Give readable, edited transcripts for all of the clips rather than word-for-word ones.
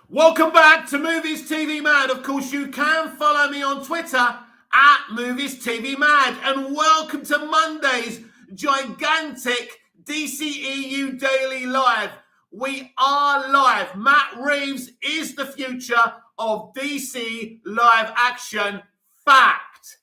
Welcome back to Movies TV Mad. Of course, you can follow me on Twitter at Movies TV Mad. And welcome to Monday's gigantic DCEU Daily Live. We are live. Matt Reeves is the future of DC live action. Fact.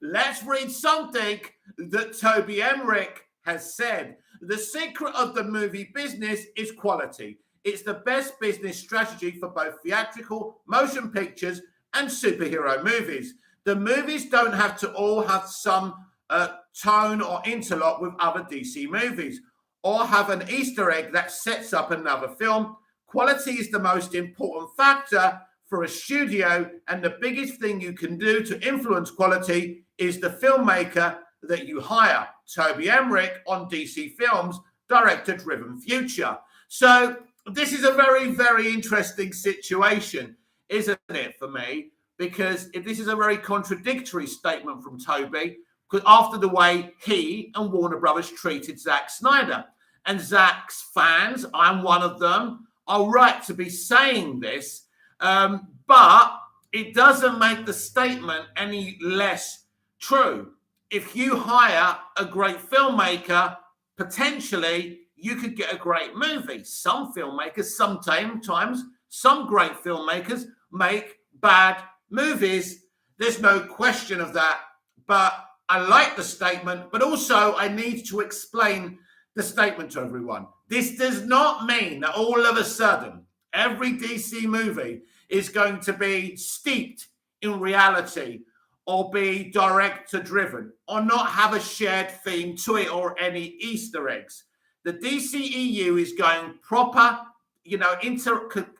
Let's read something that Toby Emmerich has said. The secret of the movie business is quality. It's the best business strategy for both theatrical, motion pictures, and superhero movies. The movies don't have to all have some tone or interlock with other DC movies, or have an Easter egg that sets up another film. Quality is the most important factor for a studio, and the biggest thing you can do to influence quality is the filmmaker that you hire. Toby Emmerich on DC Films, director-driven future. So this is a very, very interesting situation, isn't it, for me? Because this is a very contradictory statement from Toby, because after the way he and Warner Brothers treated Zack Snyder. And Zack's fans, I'm one of them, are right to be saying this, but it doesn't make the statement any less true. If you hire a great filmmaker, potentially you could get a great movie. Some filmmakers, sometimes, some great filmmakers make bad movies. There's no question of that. But I like the statement, but also I need to explain the statement to everyone. This does not mean that all of a sudden every DC movie is going to be steeped in reality or be director-driven or not have a shared theme to it or any Easter eggs. The DCEU is going proper,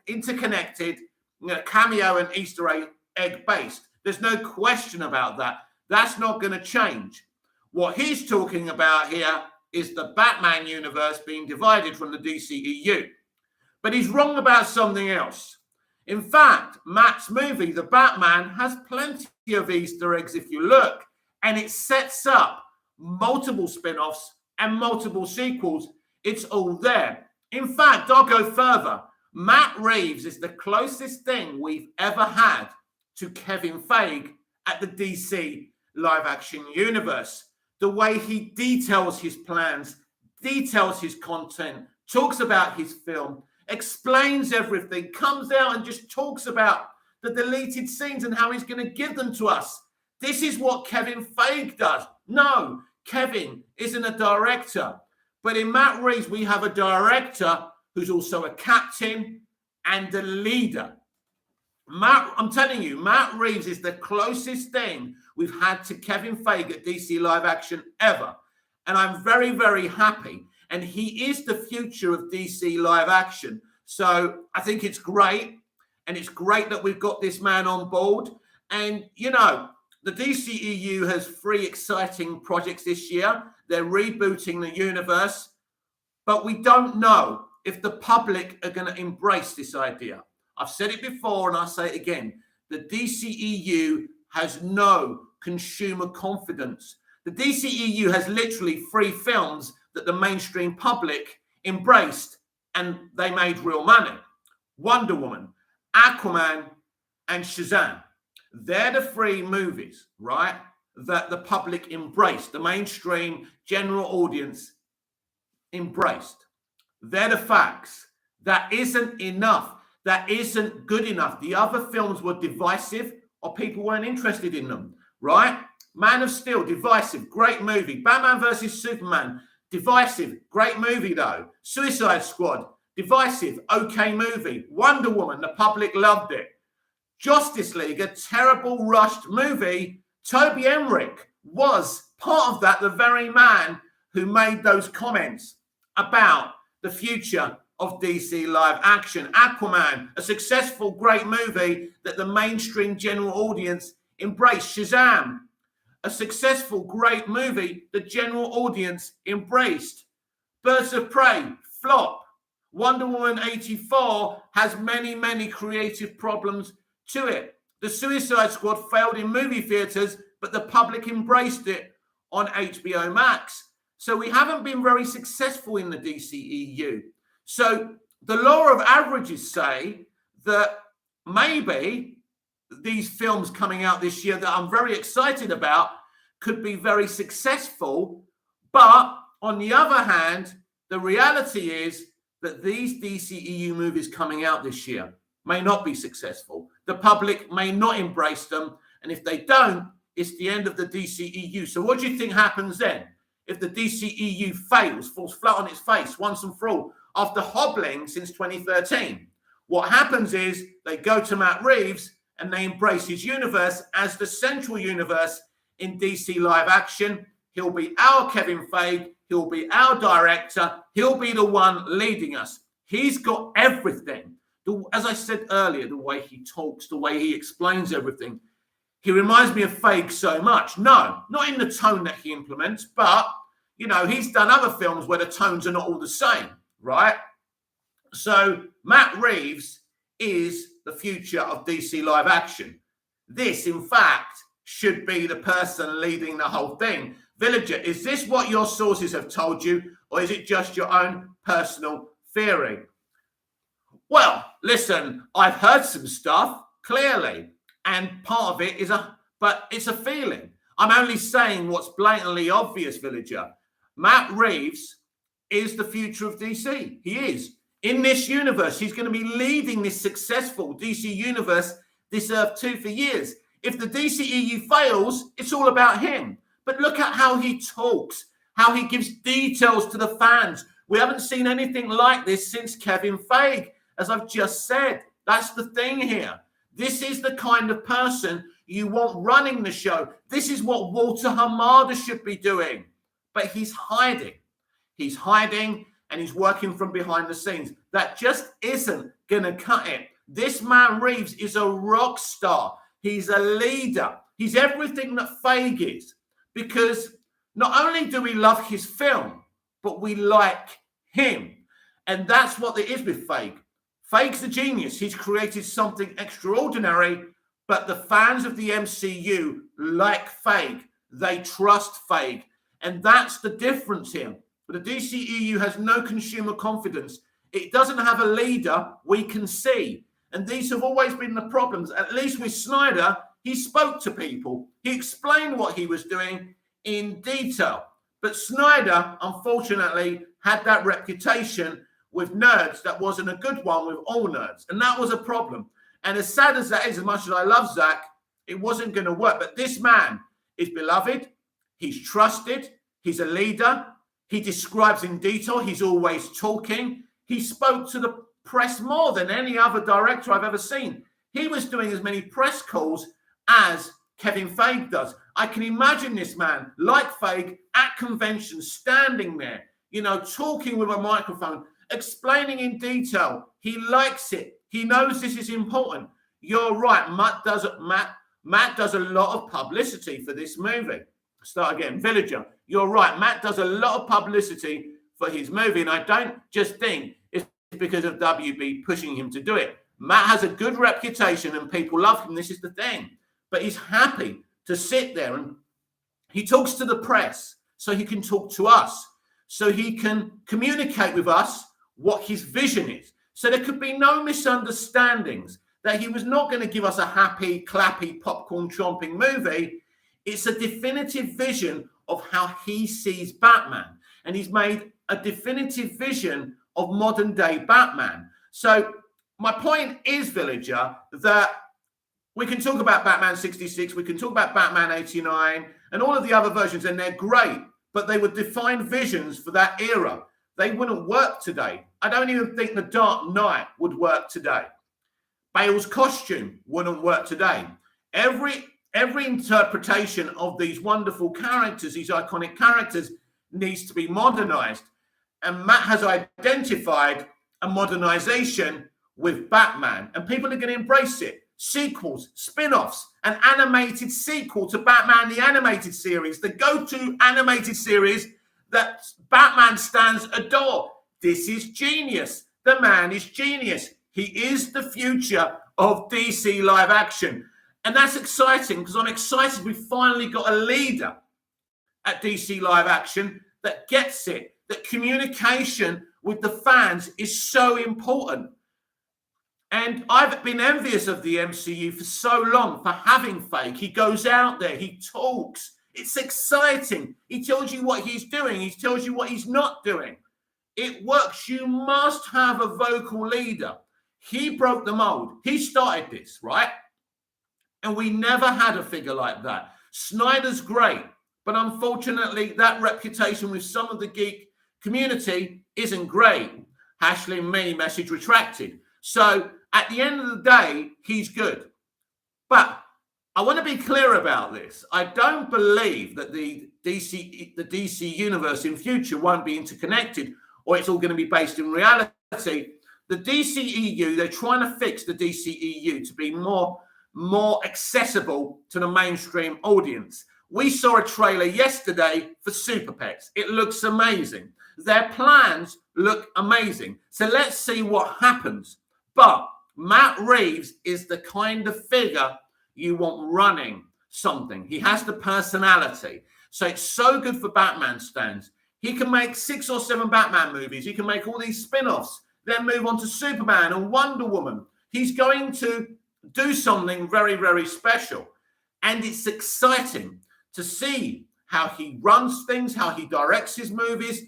interconnected, cameo and Easter egg based. There's no question about that. That's not going to change. What he's talking about here is the Batman universe being divided from the DCEU. But he's wrong about something else. In fact, Matt's movie, The Batman, has plenty of Easter eggs if you look, and it sets up multiple spin-offs and multiple sequels. It's all there. In fact, I'll go further. Matt Reeves is the closest thing we've ever had to Kevin Feige at the DC live-action universe. The way he details his plans, details his content, talks about his film, explains everything, comes out and just talks about the deleted scenes and how he's going to give them to us. This is what Kevin Feige does. No, Kevin isn't a director. But in Matt Reeves, we have a director who's also a captain and a leader. I'm telling you, Matt Reeves is the closest thing we've had to Kevin Feige at DC Live Action ever. And I'm very, very happy. And he is the future of DC Live Action. So I think it's great. And it's great that we've got this man on board. And, the DCEU has 3 exciting projects this year. They're rebooting the universe. But we don't know if the public are going to embrace this idea. I've said it before and I'll say it again. The DCEU has no consumer confidence. The DCEU has literally 3 films that the mainstream public embraced and they made real money. Wonder Woman, Aquaman, and Shazam. They're the 3 movies, right, that the public embraced, the mainstream general audience embraced. They're the facts. That isn't enough. That isn't good enough. The other films were divisive or people weren't interested in them, right? Man of Steel, divisive, great movie. Batman versus Superman, divisive, great movie though. Suicide Squad, divisive, okay movie. Wonder Woman, the public loved it. Justice League, a terrible rushed movie. Toby Emmerich was part of that, the very man who made those comments about the future of DC live action. Aquaman, a successful, great movie that the mainstream general audience embraced. Shazam, a successful, great movie the general audience embraced. Birds of Prey, flop. Wonder Woman 84 has many, many creative problems to it. The Suicide Squad failed in movie theaters, but the public embraced it on HBO Max. So we haven't been very successful in the DCEU. So the law of averages say that maybe these films coming out this year that I'm very excited about could be very successful. But on the other hand, the reality is that these DCEU movies coming out this year may not be successful. The public may not embrace them. And if they don't, it's the end of the DCEU. So what do you think happens then? If the DCEU fails, falls flat on its face once and for all, after hobbling since 2013, what happens is they go to Matt Reeves and they embrace his universe as the central universe in DC live action. He'll be our Kevin Feige. He'll be our director. He'll be the one leading us. He's got everything. As I said earlier, the way he talks, the way he explains everything, he reminds me of Feige so much. No, not in the tone that he implements, but, you know, he's done other films where the tones are not all the same, right? So Matt Reeves is the future of DC live action. This, in fact, should be the person leading the whole thing. Villager, is this what your sources have told you, or is it just your own personal theory? Well, listen, I've heard some stuff, clearly, and part of it is but it's a feeling. I'm only saying what's blatantly obvious, Villager. Matt Reeves is the future of DC. He is. In this universe, he's going to be leading this successful DC universe, this Earth 2, for years. If the DCEU fails, it's all about him. But look at how he talks, how he gives details to the fans. We haven't seen anything like this since Kevin Feige, as I've just said. That's the thing here. This is the kind of person you want running the show. This is what Walter Hamada should be doing. But he's hiding. He's hiding and he's working from behind the scenes. That just isn't going to cut it. This man Reeves is a rock star. He's a leader. He's everything that Feige is. Because not only do we love his film, but we like him. And that's what it is with Feige. Feige's a genius. He's created something extraordinary, but the fans of the MCU like Feige. They trust Feige. And that's the difference here. But the DCEU has no consumer confidence. It doesn't have a leader we can see. And these have always been the problems. At least with Snyder, he spoke to people. He explained what he was doing in detail. But Snyder, unfortunately, had that reputation with nerds that wasn't a good one with all nerds. And that was a problem. And as sad as that is, as much as I love Zack, it wasn't going to work. But this man is beloved. He's trusted. He's a leader. He describes in detail. He's always talking. He spoke to the press more than any other director I've ever seen. He was doing as many press calls as Kevin Feige does. I can imagine this man, like Feige, at conventions, standing there, you know, talking with a microphone, explaining in detail. He likes it. He knows this is important. You're right. Matt does a lot of publicity for this movie. Start again. Villager, you're right. Matt does a lot of publicity for his movie, and I don't just think it's because of WB pushing him to do it. Matt has a good reputation and people love him. This is the thing. But he's happy to sit there and he talks to the press so he can talk to us, so he can communicate with us what his vision is. So there could be no misunderstandings that he was not going to give us a happy, clappy, popcorn chomping movie. It's a definitive vision of how he sees Batman. And he's made a definitive vision of modern day Batman. So my point is, Villager, that we can talk about Batman 66, we can talk about Batman 89, and all of the other versions, and they're great, but they would define visions for that era. They wouldn't work today. I don't even think The Dark Knight would work today. Bale's costume wouldn't work today. Every interpretation of these wonderful characters, these iconic characters, needs to be modernized. And Matt has identified a modernization with Batman, and people are going to embrace it. Sequels, spin-offs, an animated sequel to Batman the Animated Series, the go-to animated series that Batman stands adore. This is genius. The man is genius. He is the future of DC live action. And that's exciting because I'm excited we finally got a leader at DC live action that gets it, that communication with the fans is so important. And I've been envious of the MCU for so long for having fake. He goes out there, he talks. It's exciting. He tells you what he's doing. He tells you what he's not doing. It works. You must have a vocal leader. He broke the mold. He started this, right? And we never had a figure like that. Snyder's great, but unfortunately, that reputation with some of the geek community isn't great. Ashley me, message retracted. So at the end of the day, he's good. But I want to be clear about this. I don't believe that the DC universe in future won't be interconnected or it's all going to be based in reality. The DCEU, they're trying to fix the DCEU to be more accessible to the mainstream audience. We saw a trailer yesterday for Super Pets. It looks amazing. Their plans look amazing. So let's see what happens. But Matt Reeves is the kind of figure you want running something. He has the personality. So it's so good for Batman stands. He can make 6 or 7 Batman movies. He can make all these spin-offs, then move on to Superman and Wonder Woman. He's going to do something very, very special. And it's exciting to see how he runs things, how he directs his movies,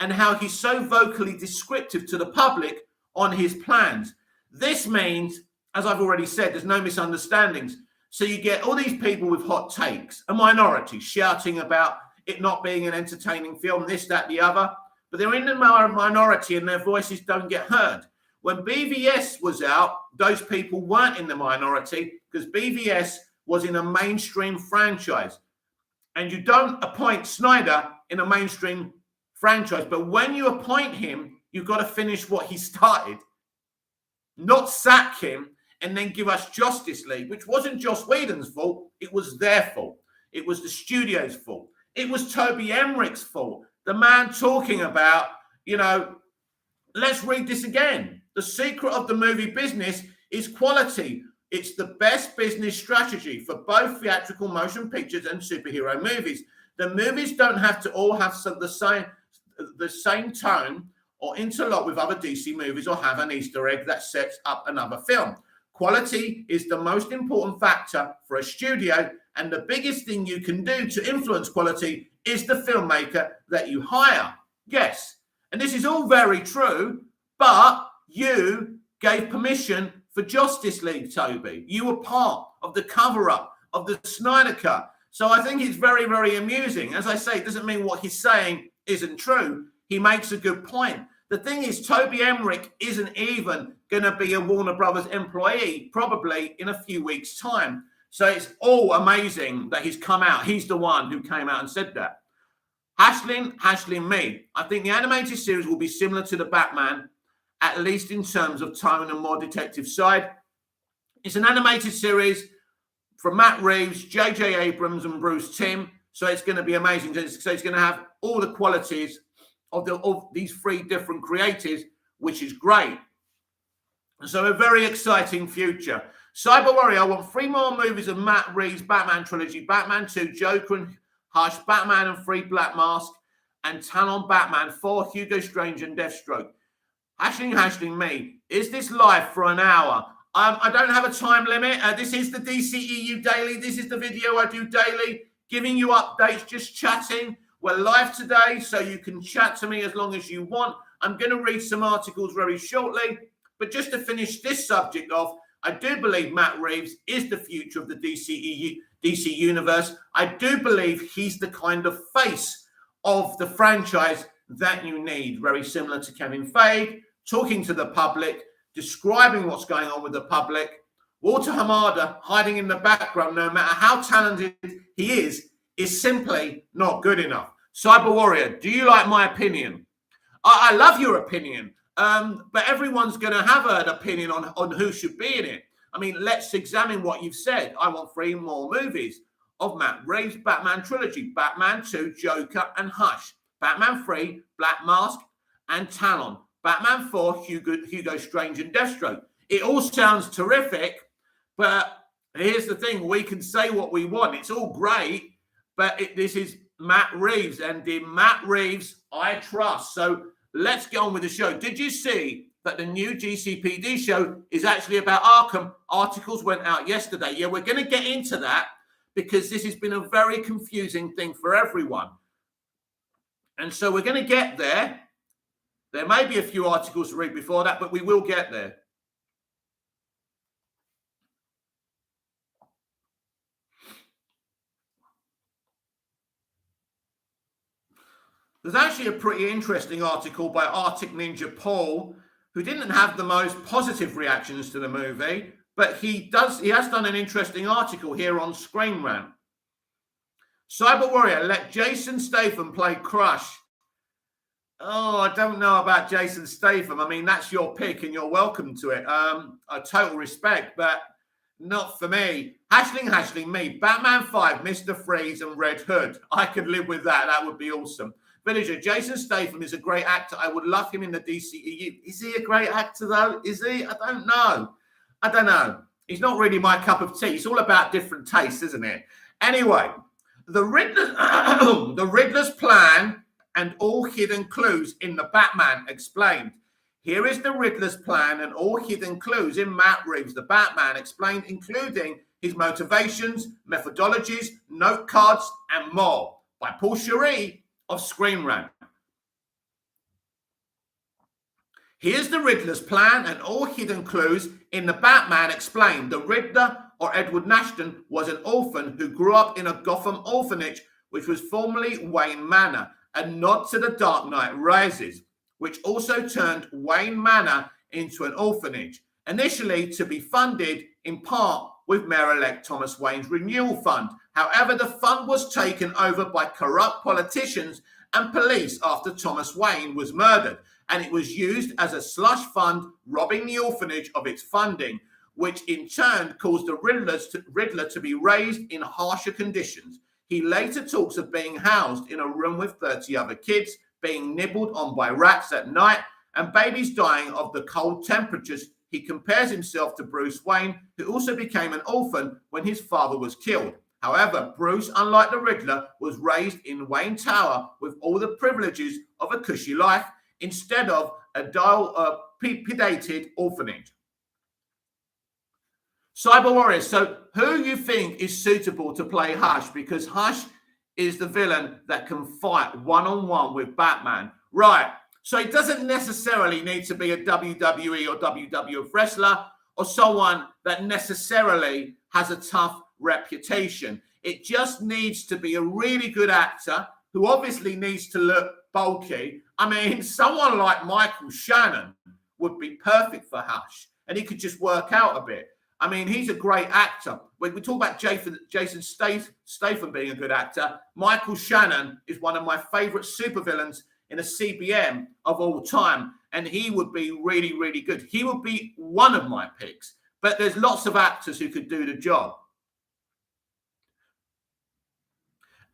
and how he's so vocally descriptive to the public on his plans. This means, as I've already said, there's no misunderstandings. So you get all these people with hot takes, a minority shouting about it not being an entertaining film, this, that, the other. But they're in the minority and their voices don't get heard. When BVS was out, those people weren't in the minority because BVS was in a mainstream franchise. And you don't appoint Snyder in a mainstream franchise. But when you appoint him, you've got to finish what he started. Not sack him and then give us Justice League, which wasn't Joss Whedon's fault. It was their fault. It was the studio's fault. It was Toby Emmerich's fault. The man talking about, let's read this again. The secret of the movie business is quality. It's the best business strategy for both theatrical motion pictures and superhero movies. The movies don't have to all have the same tone or interlock with other DC movies or have an Easter egg that sets up another film. Quality is the most important factor for a studio, and the biggest thing you can do to influence quality is the filmmaker that you hire. Yes, and this is all very true, but you gave permission for Justice League, Toby. You were part of the cover-up of the Snyder Cut. So I think it's very, very amusing. As I say, it doesn't mean what he's saying isn't true. He makes a good point. The thing is, Toby Emmerich isn't even going to be a Warner Brothers employee probably in a few weeks' time. So it's all amazing that he's come out. He's the one who came out and said that. Ashling me. I think the animated series will be similar to the Batman, at least in terms of tone and more detective side. It's an animated series from Matt Reeves, J.J. Abrams, and Bruce Timm. So it's going to be amazing. So it's going to have all the qualities of these 3 different creators, which is great. So a very exciting future. Cyber Warrior, I want 3 more movies of Matt Reeves' Batman trilogy. Batman 2, Joker and Hush, Batman and 3, Black Mask, and Talon Batman 4, Hugo Strange and Deathstroke. Hashling me. Is this live for an hour? I don't have a time limit. This is the DCEU Daily. This is the video I do daily, giving you updates, just chatting. We're live today, so you can chat to me as long as you want. I'm going to read some articles very shortly. But just to finish this subject off, I do believe Matt Reeves is the future of the DC universe. I do believe he's the kind of face of the franchise that you need. Very similar to Kevin Feige, talking to the public, describing what's going on with the public. Walter Hamada hiding in the background, no matter how talented he is simply not good enough. Cyber Warrior, do you like my opinion? I love your opinion, but everyone's going to have an opinion on who should be in it. I mean, let's examine what you've said. I want 3 more movies of Matt Reeves' Batman trilogy. Batman 2, Joker and Hush. Batman 3, Black Mask and Talon. Batman 4, Hugo Strange and Deathstroke. It all sounds terrific, but here's the thing. We can say what we want. It's all great, but this is Matt Reeves, and in Matt Reeves, I trust. So let's get on with the show. Did you see that the new GCPD show is actually about Arkham. Articles went out yesterday. Yeah, we're going to get into that because this has been a very confusing thing for everyone. And so we're going to get there. There may be a few articles to read before that, but we will get there. There's actually a pretty interesting article by Arctic Ninja Paul, who didn't have the most positive reactions to the movie, but he has done an interesting article here on Screen Rant. Cyber Warrior, let Jason Statham play Crush. Oh, I don't know about Jason Statham. I mean, that's your pick and you're welcome to it. A total respect, but not for me. Hashling me. Batman 5, Mr. Freeze and Red Hood. I could live with that. That would be awesome. Villager, Jason Statham is a great actor. I would love him in the DCEU. Is he a great actor, though? Is he? I don't know. He's not really my cup of tea. It's all about different tastes, isn't it? Anyway, the Riddler's plan and all hidden clues in the Batman explained. Here is the Riddler's plan and all hidden clues in Matt Reeves, the Batman explained, including his motivations, methodologies, note cards, and more, by Paul Cherie of Screen Rant. Here's the Riddler's plan and all hidden clues in the Batman explained. The Riddler, or Edward Nashton, was an orphan who grew up in a Gotham orphanage, which was formerly Wayne Manor, a nod to The Dark Knight Rises, which also turned Wayne Manor into an orphanage, initially to be funded in part with Mayor-elect Thomas Wayne's renewal fund. However, the fund was taken over by corrupt politicians and police after Thomas Wayne was murdered, and it was used as a slush fund, robbing the orphanage of its funding, which in turn caused the Riddler to be raised in harsher conditions. He later talks of being housed in a room with 30 other kids, being nibbled on by rats at night, and babies dying of the cold temperatures. He compares himself to Bruce Wayne, who also became an orphan when his father was killed. However, Bruce, unlike the Riddler, was raised in Wayne Tower with all the privileges of a cushy life instead of a dilapidated orphanage. Cyber Warriors, so who you think is suitable to play Hush? Because Hush is the villain that can fight one-on-one with Batman. Right, so it doesn't necessarily need to be a WWE or WWF wrestler or someone that necessarily has a tough reputation. It just needs to be a really good actor who obviously needs to look bulky. I mean, someone like Michael Shannon would be perfect for Hush, and he could just work out a bit. I mean, he's a great actor. When we talk about Jason Statham being a good actor, Michael Shannon is one of my favorite supervillains in a CBM of all time, and he would be really, really good. He would be one of my picks, but there's lots of actors who could do the job.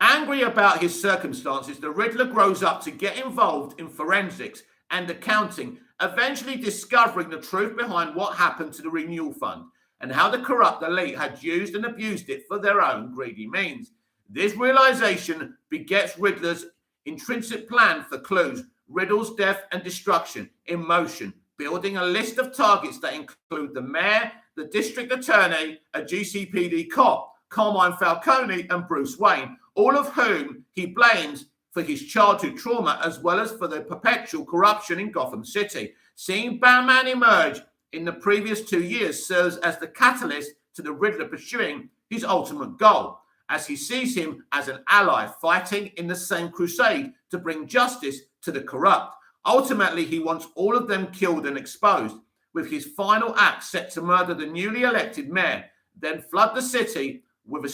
Angry about his circumstances, the Riddler grows up to get involved in forensics and accounting, eventually discovering the truth behind what happened to the renewal fund and how the corrupt elite had used and abused it for their own greedy means. This realization begets Riddler's intrinsic plan for clues, riddles, death, and destruction in motion, building a list of targets that include the mayor, the district attorney, a GCPD cop, Carmine Falcone, and Bruce Wayne, all of whom he blames for his childhood trauma as well as for the perpetual corruption in Gotham City. Seeing Batman emerge in the previous 2 years serves as the catalyst to the Riddler pursuing his ultimate goal, as he sees him as an ally fighting in the same crusade to bring justice to the corrupt. Ultimately, he wants all of them killed and exposed, with his final act set to murder the newly elected mayor, then flood the city with a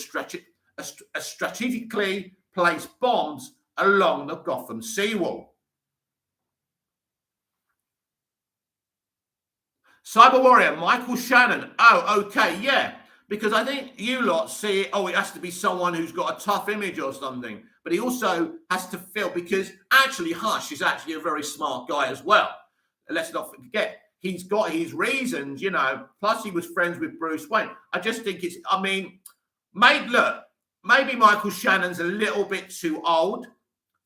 strategically placed bombs along the Gotham seawall. Cyber Warrior, Michael Shannon. Oh, okay, yeah. Because I think you lot see it, it has to be someone who's got a tough image or something. But he also has to feel, because actually Hush is actually a very smart guy as well. Let's not forget, he's got his reasons, plus he was friends with Bruce Wayne. I just think maybe Michael Shannon's a little bit too old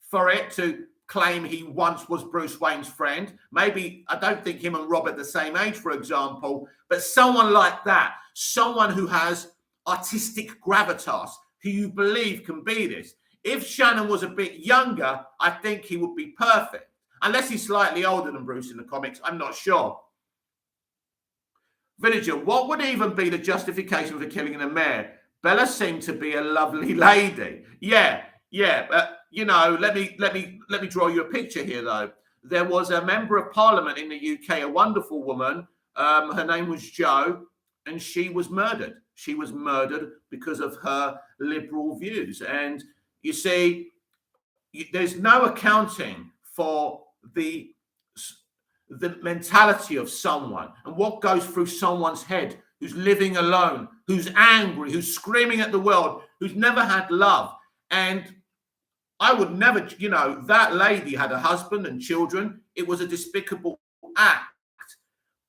for it to claim he once was Bruce Wayne's friend. Maybe, I don't think him and Rob are the same age, for example, but someone like that, someone who has artistic gravitas, who you believe can be this. If Shannon was a bit younger, I think he would be perfect. Unless he's slightly older than Bruce in the comics, I'm not sure. Villager, what would even be the justification for killing the mayor? Bella seemed to be a lovely lady. Yeah. You know, let me draw you a picture here, though. There was a member of parliament in the UK, a wonderful woman. Her name was Jo, and she was murdered. She was murdered because of her liberal views. And you see, there's no accounting for the mentality of someone and what goes through someone's head who's living alone, who's angry, who's screaming at the world, who's never had love. And I would never, you know, that lady had a husband and children. It was a despicable act.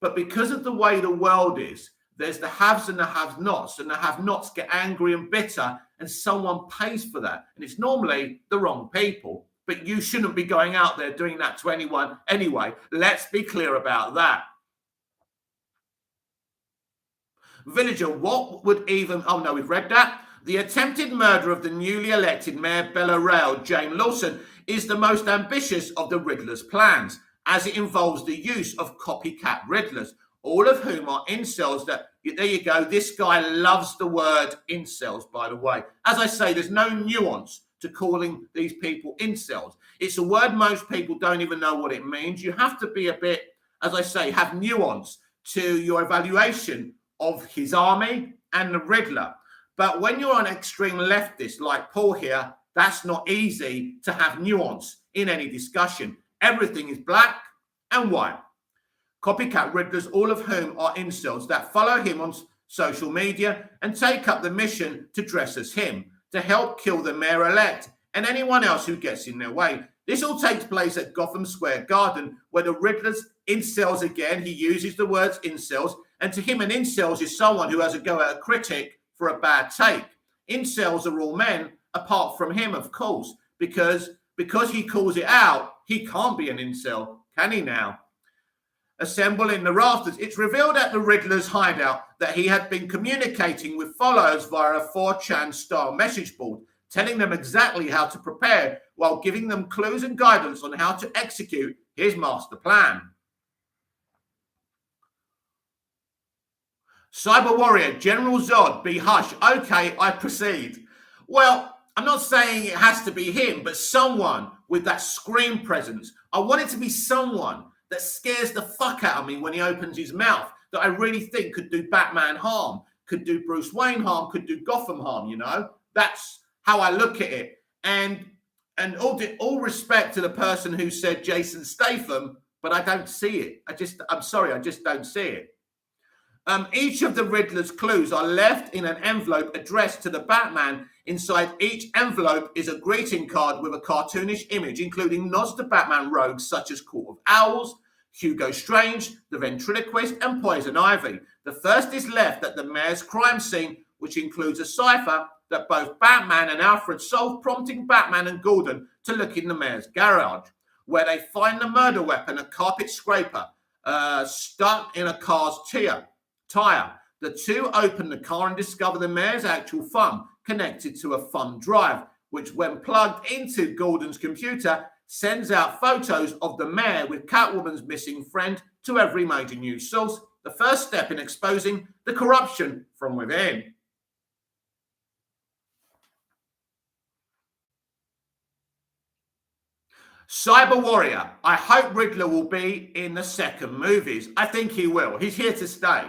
But because of the way the world is, there's the haves and the have-nots, and the have-nots get angry and bitter, and someone pays for that. And it's normally the wrong people. But you shouldn't be going out there doing that to anyone anyway. Let's be clear about that. Villager, what would even... Oh, no, we've read that. The attempted murder of the newly elected Mayor Bella Rail, James Lawson, is the most ambitious of the Riddler's plans, as it involves the use of copycat Riddlers, all of whom are incels that... There you go. This guy loves the word incels, by the way. As I say, there's no nuance to calling these people incels. It's a word most people don't even know what it means. You have to be a bit, as I say, have nuance to your evaluation of his army and the Riddler. But when you're an extreme leftist like Paul here, that's not easy to have nuance in any discussion. Everything is black and white. Copycat Riddlers, all of whom are incels that follow him on social media and take up the mission to dress as him, to help kill the mayor-elect and anyone else who gets in their way. This all takes place at Gotham Square Garden, where the Riddler's incels again. He uses the words incels, and to him an incels is someone who has a go at a critic for a bad take. Incels are all men, apart from him, of course, because he calls it out, he can't be an incel, can he now? Assemble in the rafters. It's revealed at the Riddler's hideout that he had been communicating with followers via a 4chan-style message board, telling them exactly how to prepare while giving them clues and guidance on how to execute his master plan. Cyber Warrior, General Zod, be hush. Okay, I proceed. Well, I'm not saying it has to be him, but someone with that screen presence. I want it to be someone that scares the fuck out of me when he opens his mouth, that I really think could do Batman harm, could do Bruce Wayne harm, could do Gotham harm, you know? That's how I look at it. And all respect to the person who said Jason Statham, but I don't see it. I'm sorry, I just don't see it. Each of the Riddler's clues are left in an envelope addressed to the Batman. Inside each envelope is a greeting card with a cartoonish image, including nods to Batman rogues such as Court of Owls, Hugo Strange, the Ventriloquist, and Poison Ivy. The first is left at the mayor's crime scene, which includes a cipher that both Batman and Alfred solve, prompting Batman and Gordon to look in the mayor's garage, where they find the murder weapon, a carpet scraper, stuck in a car's tire. The two open the car and discover the mayor's actual thumb connected to a thumb drive, which when plugged into Gordon's computer, sends out photos of the mayor with Catwoman's missing friend to every major news source, the first step in exposing the corruption from within. Cyber Warrior, I hope Riddler will be in the second movies. I think he will. He's here to stay.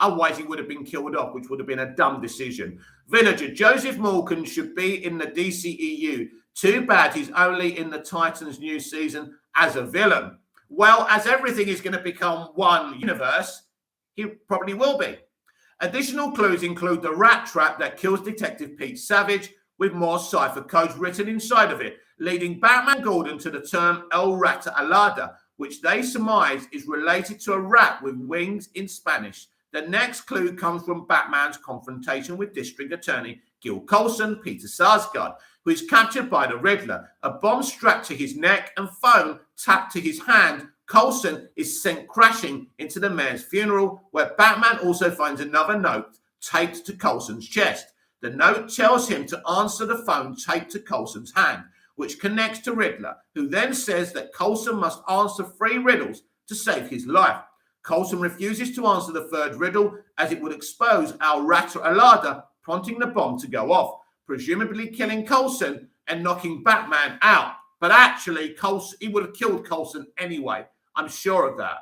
Otherwise, he would have been killed off, which would have been a dumb decision. Villager, Joseph Morgan should be in the DCEU. Too bad he's only in the Titans new season as a villain. Well, as everything is going to become one universe, he probably will be. Additional clues include the rat trap that kills Detective Pete Savage, with more cipher codes written inside of it, leading Batman Gordon to the term El Rata Alada, which they surmise is related to a rat with wings in Spanish. The next clue comes from Batman's confrontation with District Attorney Gil Colson, Peter Sarsgaard. who is captured by the Riddler. A bomb strapped to his neck and phone tapped to his hand. Coulson is sent crashing into the mayor's funeral, where Batman also finds another note taped to Coulson's chest. The note tells him to answer the phone taped to Coulson's hand, which connects to Riddler, who then says that Coulson must answer 3 riddles to save his life. Coulson refuses to answer the 3rd riddle, as it would expose Al Rata Alada, prompting the bomb to go off, presumably killing Coulson and knocking Batman out. But actually, Coulson, he would have killed Coulson anyway. I'm sure of that.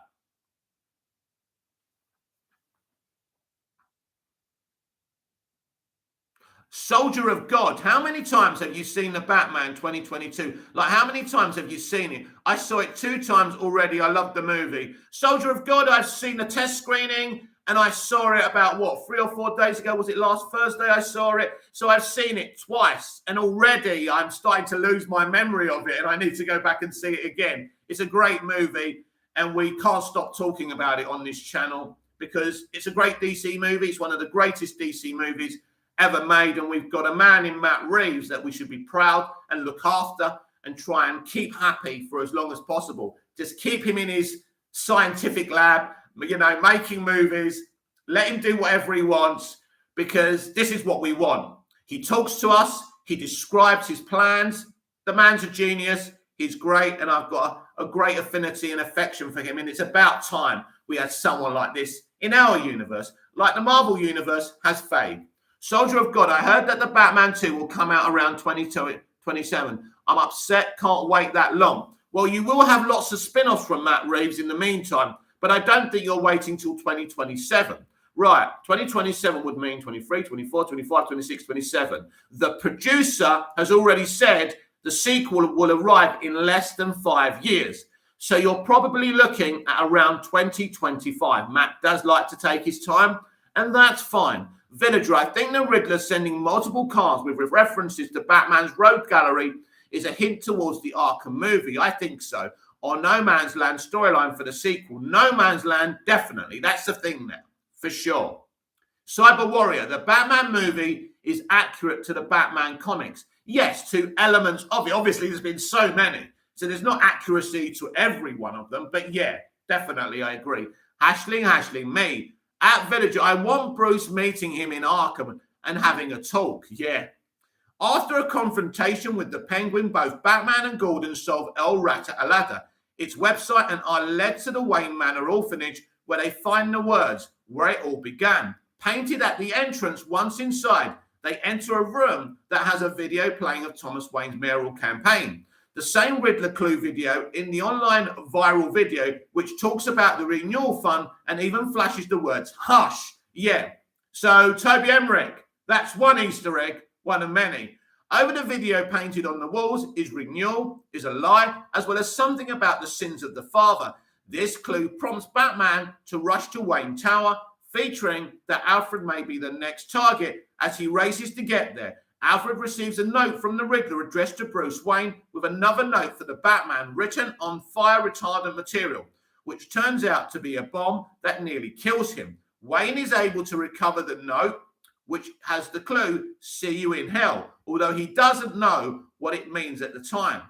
Soldier of God. How many times have you seen the Batman 2022? Like, how many times have you seen it? I saw it 2 times already. I love the movie. Soldier of God, I've seen the test screening, and I saw it about, 3 or 4 days ago? Was it last Thursday I saw it? So I've seen it twice, and already I'm starting to lose my memory of it, and I need to go back and see it again. It's a great movie, and we can't stop talking about it on this channel because it's a great DC movie. It's one of the greatest DC movies ever made, and we've got a man in Matt Reeves that we should be proud and look after and try and keep happy for as long as possible. Just keep him in his scientific lab, making movies, let him do whatever he wants, because this is what we want. He talks to us, he describes his plans. The man's a genius, he's great, and I've got a great affinity and affection for him, and it's about time we had someone like this in our universe, like the Marvel universe has fade. Soldier of God, I heard that the Batman 2 will come out around 2027. I'm upset, can't wait that long. Well, you will have lots of spin-offs from Matt Reeves in the meantime, but I don't think you're waiting till 2027. Right, 2027 would mean 23, 24, 25, 26, 27. The producer has already said the sequel will arrive in less than 5 years. So you're probably looking at around 2025. Matt does like to take his time, and that's fine. Villager, I think the Riddler sending multiple cards with references to Batman's road gallery is a hint towards the Arkham movie. I think so. Or No Man's Land storyline for the sequel. No Man's Land, definitely. That's the thing now, for sure. Cyber Warrior, the Batman movie is accurate to the Batman comics. Yes, to elements of it. Obviously, there's been so many. So there's not accuracy to every one of them. But yeah, definitely, I agree. Hashling, me. At Villager, I want Bruce meeting him in Arkham and having a talk. Yeah. After a confrontation with the Penguin, both Batman and Gordon solve El Rata Alada, its website, and are led to the Wayne Manor orphanage, where they find the words where it all began. Painted at the entrance, once inside, they enter a room that has a video playing of Thomas Wayne's mayoral campaign. The same Riddler clue video in the online viral video, which talks about the renewal fund and even flashes the words hush. Yeah. So Toby Emmerich, that's one Easter egg, one of many. Over the video painted on the walls is renewal, is a lie, as well as something about the sins of the father. This clue prompts Batman to rush to Wayne Tower, featuring that Alfred may be the next target as he races to get there. Alfred receives a note from the Riddler addressed to Bruce Wayne with another note for the Batman written on fire retardant material, which turns out to be a bomb that nearly kills him. Wayne is able to recover the note, which has the clue, see you in hell, although he doesn't know what it means at the time.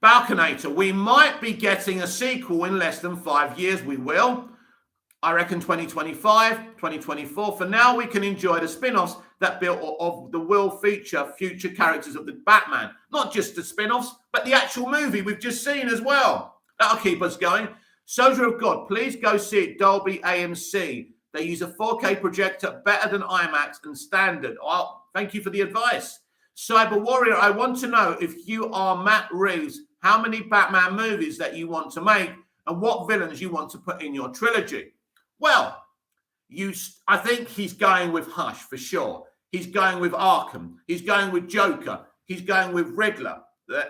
Balconator, we might be getting a sequel in less than 5 years. We will. I reckon 2025, 2024. For now, we can enjoy the spin-offs that will feature future characters of the Batman. Not just the spin-offs, but the actual movie we've just seen as well. That'll keep us going. Soldier of God, please go see it Dolby AMC. They use a 4K projector better than IMAX and standard. Oh, thank you for the advice. Cyber Warrior, I want to know if you are Matt Reeves, how many Batman movies that you want to make and what villains you want to put in your trilogy. Well, I think he's going with Hush for sure. He's going with Arkham. He's going with Joker. He's going with Riddler.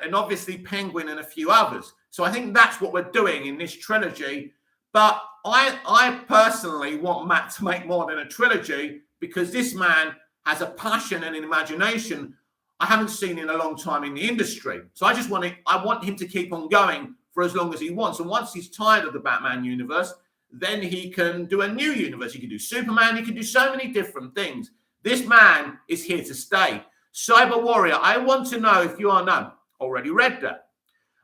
And obviously Penguin and a few others. So I think that's what we're doing in this trilogy. But I personally want Matt to make more than a trilogy because this man has a passion and an imagination I haven't seen in a long time in the industry. So I want him to keep on going for for as long as he wants. And once he's tired of the Batman universe, then he can do a new universe. He can do Superman. He can do so many different things. This man is here to stay. Cyber Warrior, I want to know if you are no. Already read that.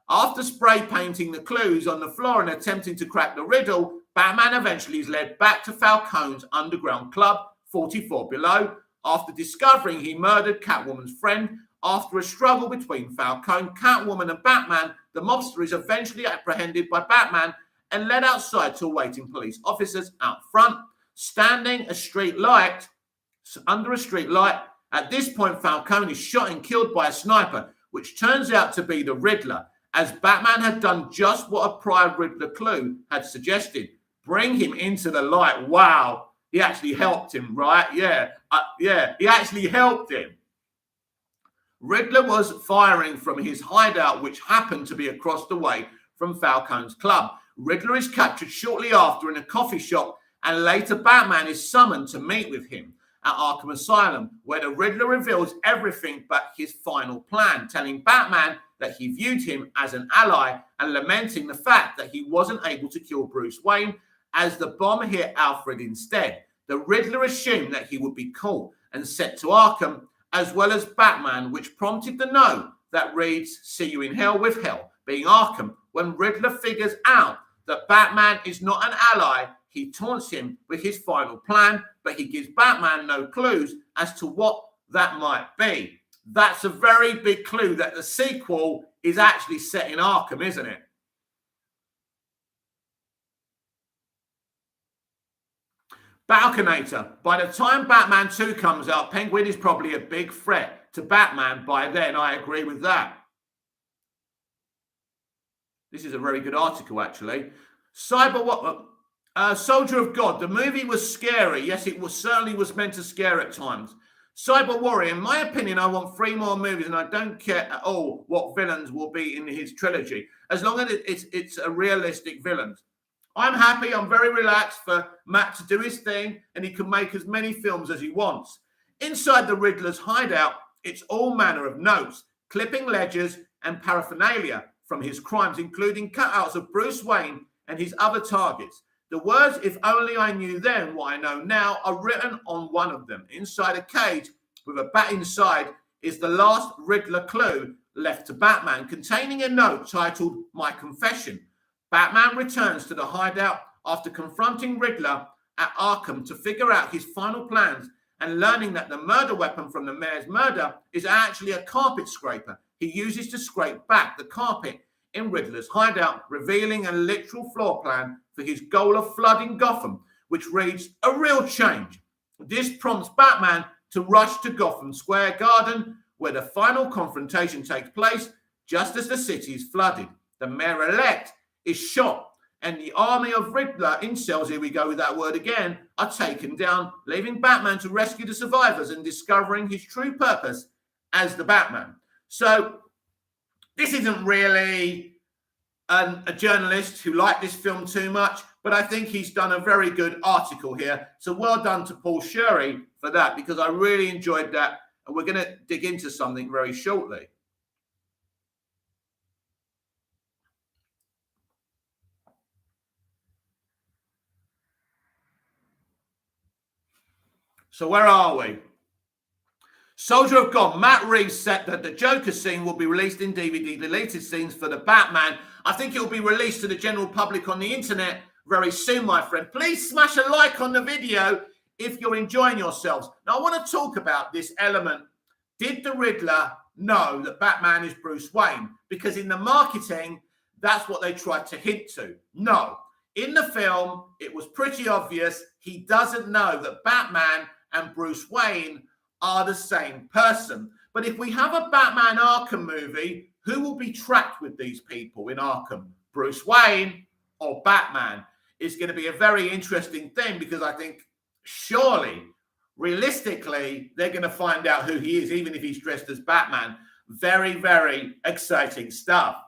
After spray painting the clues on the floor and attempting to crack the riddle, Batman eventually is led back to Falcone's underground club, 44 Below, after discovering he murdered Catwoman's friend. After a struggle between Falcone, Catwoman and Batman, the mobster is eventually apprehended by Batman and led outside to awaiting police officers out front, standing under a street light. At this point, Falcone is shot and killed by a sniper, which turns out to be the Riddler, as Batman had done just what a prior Riddler clue had suggested. Bring him into the light. Wow. He actually helped him, right? Yeah, he actually helped him. Riddler was firing from his hideout, which happened to be across the way from Falcone's club. Riddler is captured shortly after in a coffee shop, and later Batman is summoned to meet with him at Arkham Asylum, where the Riddler reveals everything but his final plan, telling Batman that he viewed him as an ally and lamenting the fact that he wasn't able to kill Bruce Wayne as the bomb hit Alfred instead. The Riddler assumed that he would be caught and sent to Arkham, as well as Batman, which prompted the note that reads, "See you in hell with hell," being Arkham. When Riddler figures out that Batman is not an ally, he taunts him with his final plan, but he gives Batman no clues as to what that might be. That's a very big clue that the sequel is actually set in Arkham, isn't it? Balconator. By the time Batman 2 comes out, Penguin is probably a big threat to Batman by then. I agree with that. This is a very good article, actually. Soldier of God. The movie was scary. Yes, it certainly was meant to scare at times. Cyber Warrior. In my opinion, I want 3 more movies, and I don't care at all what villains will be in his trilogy, as long as it's a realistic villains. I'm happy. I'm very relaxed for Matt to do his thing, and he can make as many films as he wants. Inside the Riddler's hideout, it's all manner of notes, clipping ledgers, and paraphernalia from his crimes, including cutouts of Bruce Wayne and his other targets. The words, "If only I knew then what I know now," are written on one of them. Inside a cage with a bat inside is the last Riddler clue left to Batman, containing a note titled "My Confession." Batman returns to the hideout after confronting Riddler at Arkham to figure out his final plans and learning that the murder weapon from the mayor's murder is actually a carpet scraper he uses to scrape back the carpet in Riddler's hideout, revealing a literal floor plan for his goal of flooding Gotham, which reads, "A real change." This prompts Batman to rush to Gotham Square Garden, where the final confrontation takes place just as the city is flooded. The mayor-elect is shot, and the army of Riddler incels, here we go with that word again, are taken down, leaving Batman to rescue the survivors and discovering his true purpose as the Batman. So this isn't really a journalist who liked this film too much, but I think he's done a very good article here. So well done to Paul Shurey for that, because I really enjoyed that, and we're going to dig into something very shortly. So where are we? Soldier of God. Matt Reeves said that the Joker scene will be released in DVD deleted scenes for the Batman. I think it will be released to the general public on the internet very soon, my friend. Please smash a like on the video if you're enjoying yourselves. Now, I want to talk about this element. Did the Riddler know that Batman is Bruce Wayne? Because in the marketing, that's what they tried to hint to. No. In the film, it was pretty obvious he doesn't know that Batman and Bruce Wayne are the same person. But if we have a Batman Arkham movie, who will be tracked with these people in Arkham? Bruce Wayne or Batman? It's going to be a very interesting thing, because I think surely, realistically, they're going to find out who he is, even if he's dressed as Batman. Very, very exciting stuff.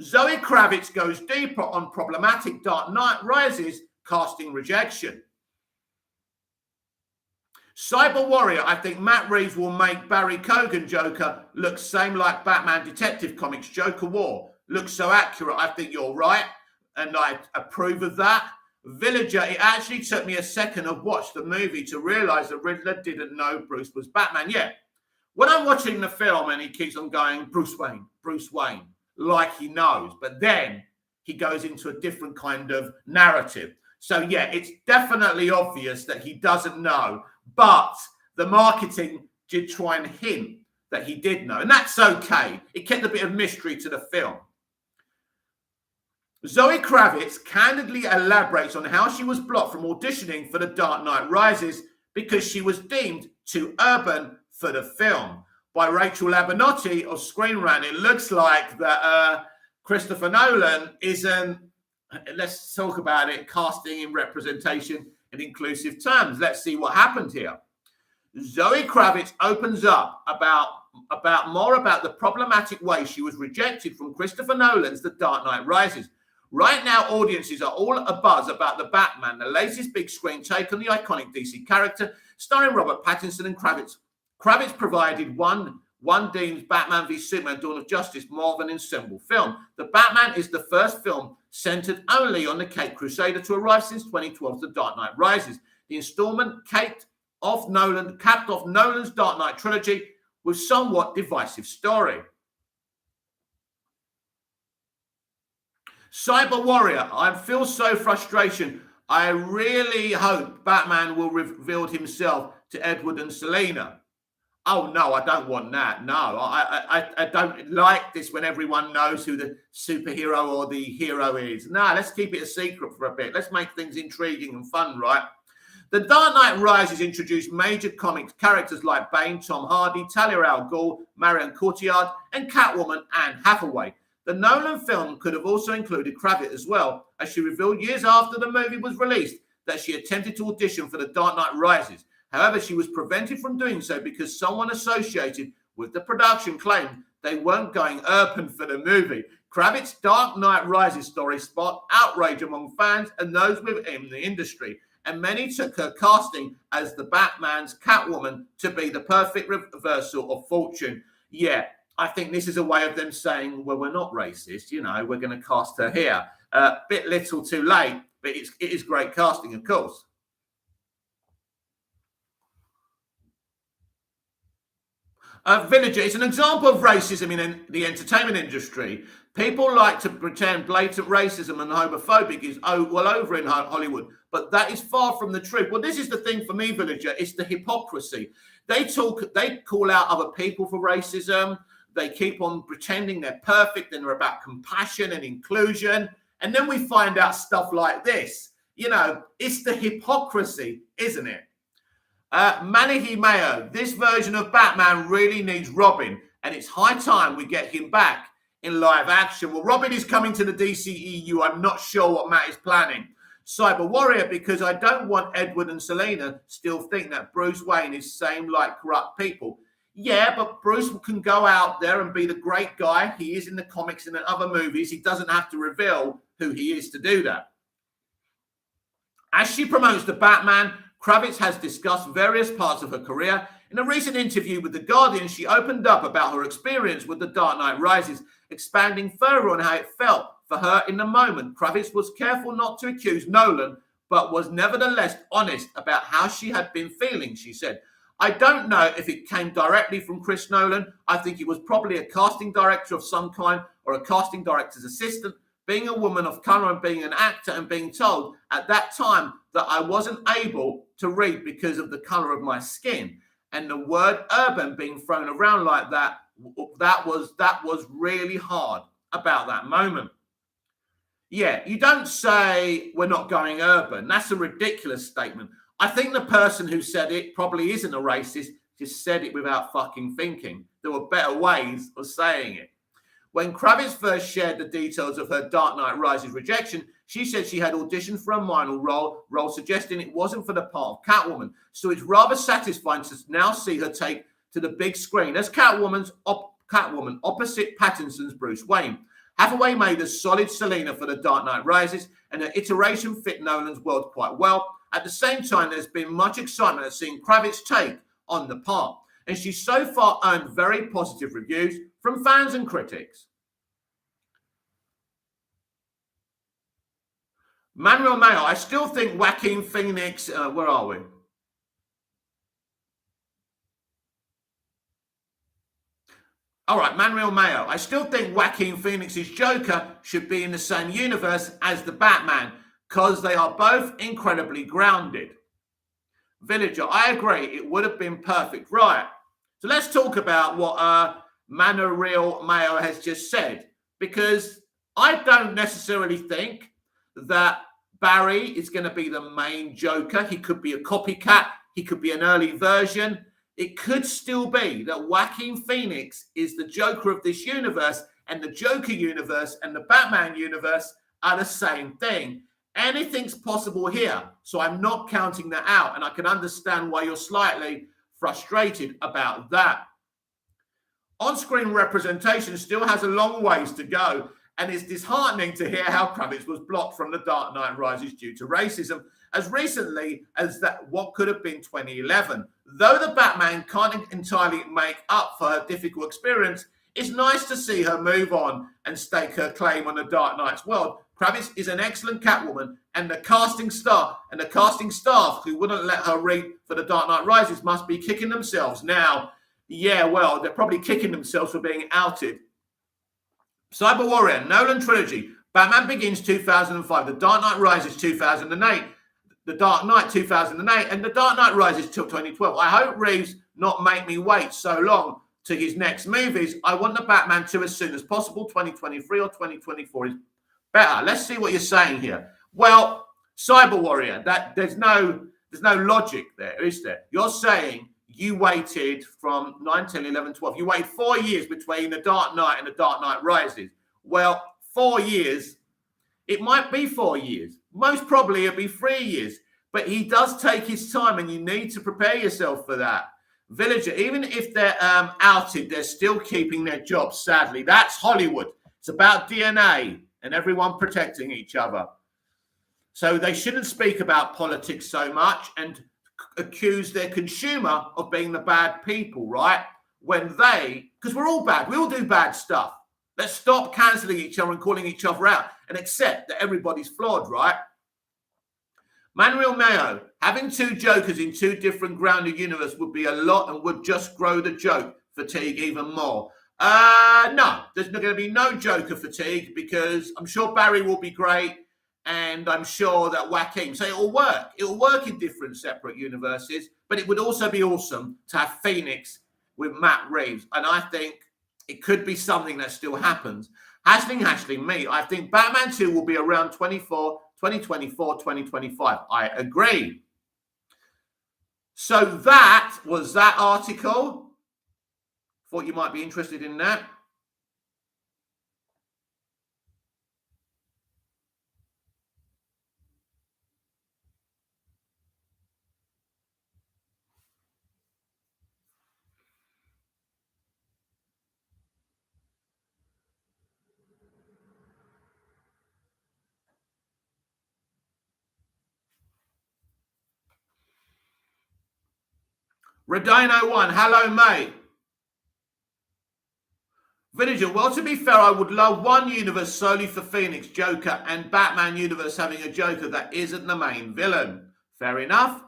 Zoe Kravitz goes deeper on problematic Dark Knight Rises casting rejection. Cyber Warrior. I think Matt Reeves will make Barry Keoghan Joker look same like Batman Detective Comics Joker wore. looks so accurate. I think you're right, and I approve of that. Villager, it actually took me a second to watch the movie to realize the Riddler didn't know Bruce was Batman. Yeah, when I'm watching the film and he keeps on going, Bruce Wayne, like he knows, but then he goes into a different kind of narrative. So yeah, it's definitely obvious that he doesn't know, but the marketing did try and hint that he did know, and that's okay. It kept a bit of mystery to the film. Zoe Kravitz candidly elaborates on how she was blocked from auditioning for The Dark Knight Rises because she was deemed too urban for the film. By Rachel Abernathy of Screen Rant, it looks like that Christopher Nolan isn't, let's talk about it, casting in representation in inclusive terms. Let's see what happened here. Zoe Kravitz opens up more about the problematic way she was rejected from Christopher Nolan's The Dark Knight Rises. Right now, audiences are all abuzz about The Batman, the latest big screen take on the iconic DC character, starring Robert Pattinson and Kravitz. Kravitz provided one deems Batman v Superman Dawn of Justice more of an ensemble film. The Batman is the first film centered only on the Caped Crusader to arrive since 2012's The Dark Knight Rises. The installment capped off Nolan's Dark Knight trilogy with somewhat divisive story. Cyber Warrior, I feel so frustration. I really hope Batman will reveal himself to Edward and Selina. Oh, no, I don't want that. No, I don't like this when everyone knows who the superhero or the hero is. No, let's keep it a secret for a bit. Let's make things intriguing and fun, right? The Dark Knight Rises introduced major comics characters like Bane, Tom Hardy, Talia al Ghul, Marion Cotillard, and Catwoman Anne Hathaway. The Nolan film could have also included Kravitz as well, as she revealed years after the movie was released that she attempted to audition for The Dark Knight Rises. However, she was prevented from doing so because someone associated with the production claimed they weren't going urban for the movie. Kravitz's Dark Knight Rises story sparked outrage among fans and those within the industry, and many took her casting as the Batman's Catwoman to be the perfect reversal of fortune. Yeah, I think this is a way of them saying, well, we're not racist, we're going to cast her here. Bit little too late, but it is great casting, of course. Villager, it's an example of racism in the entertainment industry. People like to pretend blatant racism and homophobic is well over in Hollywood, but that is far from the truth. Well, this is the thing for me, Villager, it's the hypocrisy. They call out other people for racism. They keep on pretending they're perfect and they're about compassion and inclusion. And then we find out stuff like this. It's the hypocrisy, isn't it? Manahi Mayo, this version of Batman really needs Robin, and it's high time we get him back in live action. Well, Robin is coming to the DCEU. I'm not sure what Matt is planning. Cyber Warrior, because I don't want Edward and Selina still think that Bruce Wayne is same like corrupt people. Yeah, but Bruce can go out there and be the great guy he is in the comics and in other movies. He doesn't have to reveal who he is to do that. As she promotes the Batman, Kravitz has discussed various parts of her career. In a recent interview with The Guardian, she opened up about her experience with The Dark Knight Rises, expanding further on how it felt for her in the moment. Kravitz was careful not to accuse Nolan, but was nevertheless honest about how she had been feeling. She said, I don't know if it came directly from Chris Nolan. I think he was probably a casting director of some kind or a casting director's assistant. Being a woman of color and being an actor and being told at that time that I wasn't able to read because of the color of my skin, and the word urban being thrown around like that was really hard about that moment. Yeah, you don't say we're not going urban. That's a ridiculous statement. I think the person who said it probably isn't a racist, just said it without fucking thinking. There were better ways of saying it. When Kravitz first shared the details of her Dark Knight Rises rejection, she said she had auditioned for a minor role suggesting it wasn't for the part of Catwoman. So it's rather satisfying to now see her take to the big screen as Catwoman opposite Pattinson's Bruce Wayne. Hathaway made a solid Selina for The Dark Knight Rises, and her iteration fit Nolan's world quite well. At the same time, there's been much excitement at seeing Kravitz's take on the part, and she's so far earned very positive reviews from fans and critics. Manuel Mayo, I still think Joaquin Phoenix, where are we? All right, Manuel Mayo. I still think Joaquin Phoenix's Joker should be in the same universe as the Batman because they are both incredibly grounded. Villager, I agree. It would have been perfect. Right. So let's talk about what Manuel Mayo has just said, because I don't necessarily think that Barry is going to be the main Joker. He could be a copycat. He could be an early version. It could still be that Joaquin Phoenix is the Joker of this universe, and the Joker universe and the Batman universe are the same thing. Anything's possible here. So I'm not counting that out. And I can understand why you're slightly frustrated about that. On-screen representation still has a long ways to go. And it's disheartening to hear how Kravitz was blocked from The Dark Knight Rises due to racism as recently as that what could have been 2011. Though the Batman can't entirely make up for her difficult experience, it's nice to see her move on and stake her claim on the Dark Knight's world. Kravitz is an excellent Catwoman, and the casting staff who wouldn't let her read for The Dark Knight Rises must be kicking themselves now. Yeah, well, they're probably kicking themselves for being outed. Cyber Warrior, Nolan Trilogy, Batman Begins 2005, The Dark Knight Rises 2008, The Dark Knight 2008, and The Dark Knight Rises till 2012. I hope Reeves not make me wait so long to his next movies. I want the Batman 2 as soon as possible. 2023 or 2024 is better. Let's see what you're saying here. Well, Cyber Warrior, that there's no logic there, is there? You're saying you waited from 9, 10, 11, 12. You waited 4 years between The Dark Knight and The Dark Knight Rises. Well, 4 years, it might be 4 years. Most probably it'll be 3 years. But he does take his time, and you need to prepare yourself for that. Villager, even if they're outed, they're still keeping their jobs, sadly. That's Hollywood. It's about DNA and everyone protecting each other. So they shouldn't speak about politics so much and accuse their consumer of being the bad people, right? Because we're all bad. We all do bad stuff. Let's stop cancelling each other and calling each other out and accept that everybody's flawed, right? Manuel Mayo, having two Jokers in two different grounded universes would be a lot and would just grow the joke fatigue even more. No, there's going to be no Joker fatigue because I'm sure Barry will be great and I'm sure that Joaquin, so it'll work. It'll work in different separate universes, but it would also be awesome to have Phoenix with Matt Reeves. And I think it could be something that still happens. Hashling, me. I think Batman 2 will be around 2024, 2025. I agree. So that was that article. Thought you might be interested in that. Redino1, hello, mate. Villager, well, to be fair, I would love one universe solely for Phoenix, Joker, and Batman universe having a Joker that isn't the main villain. Fair enough.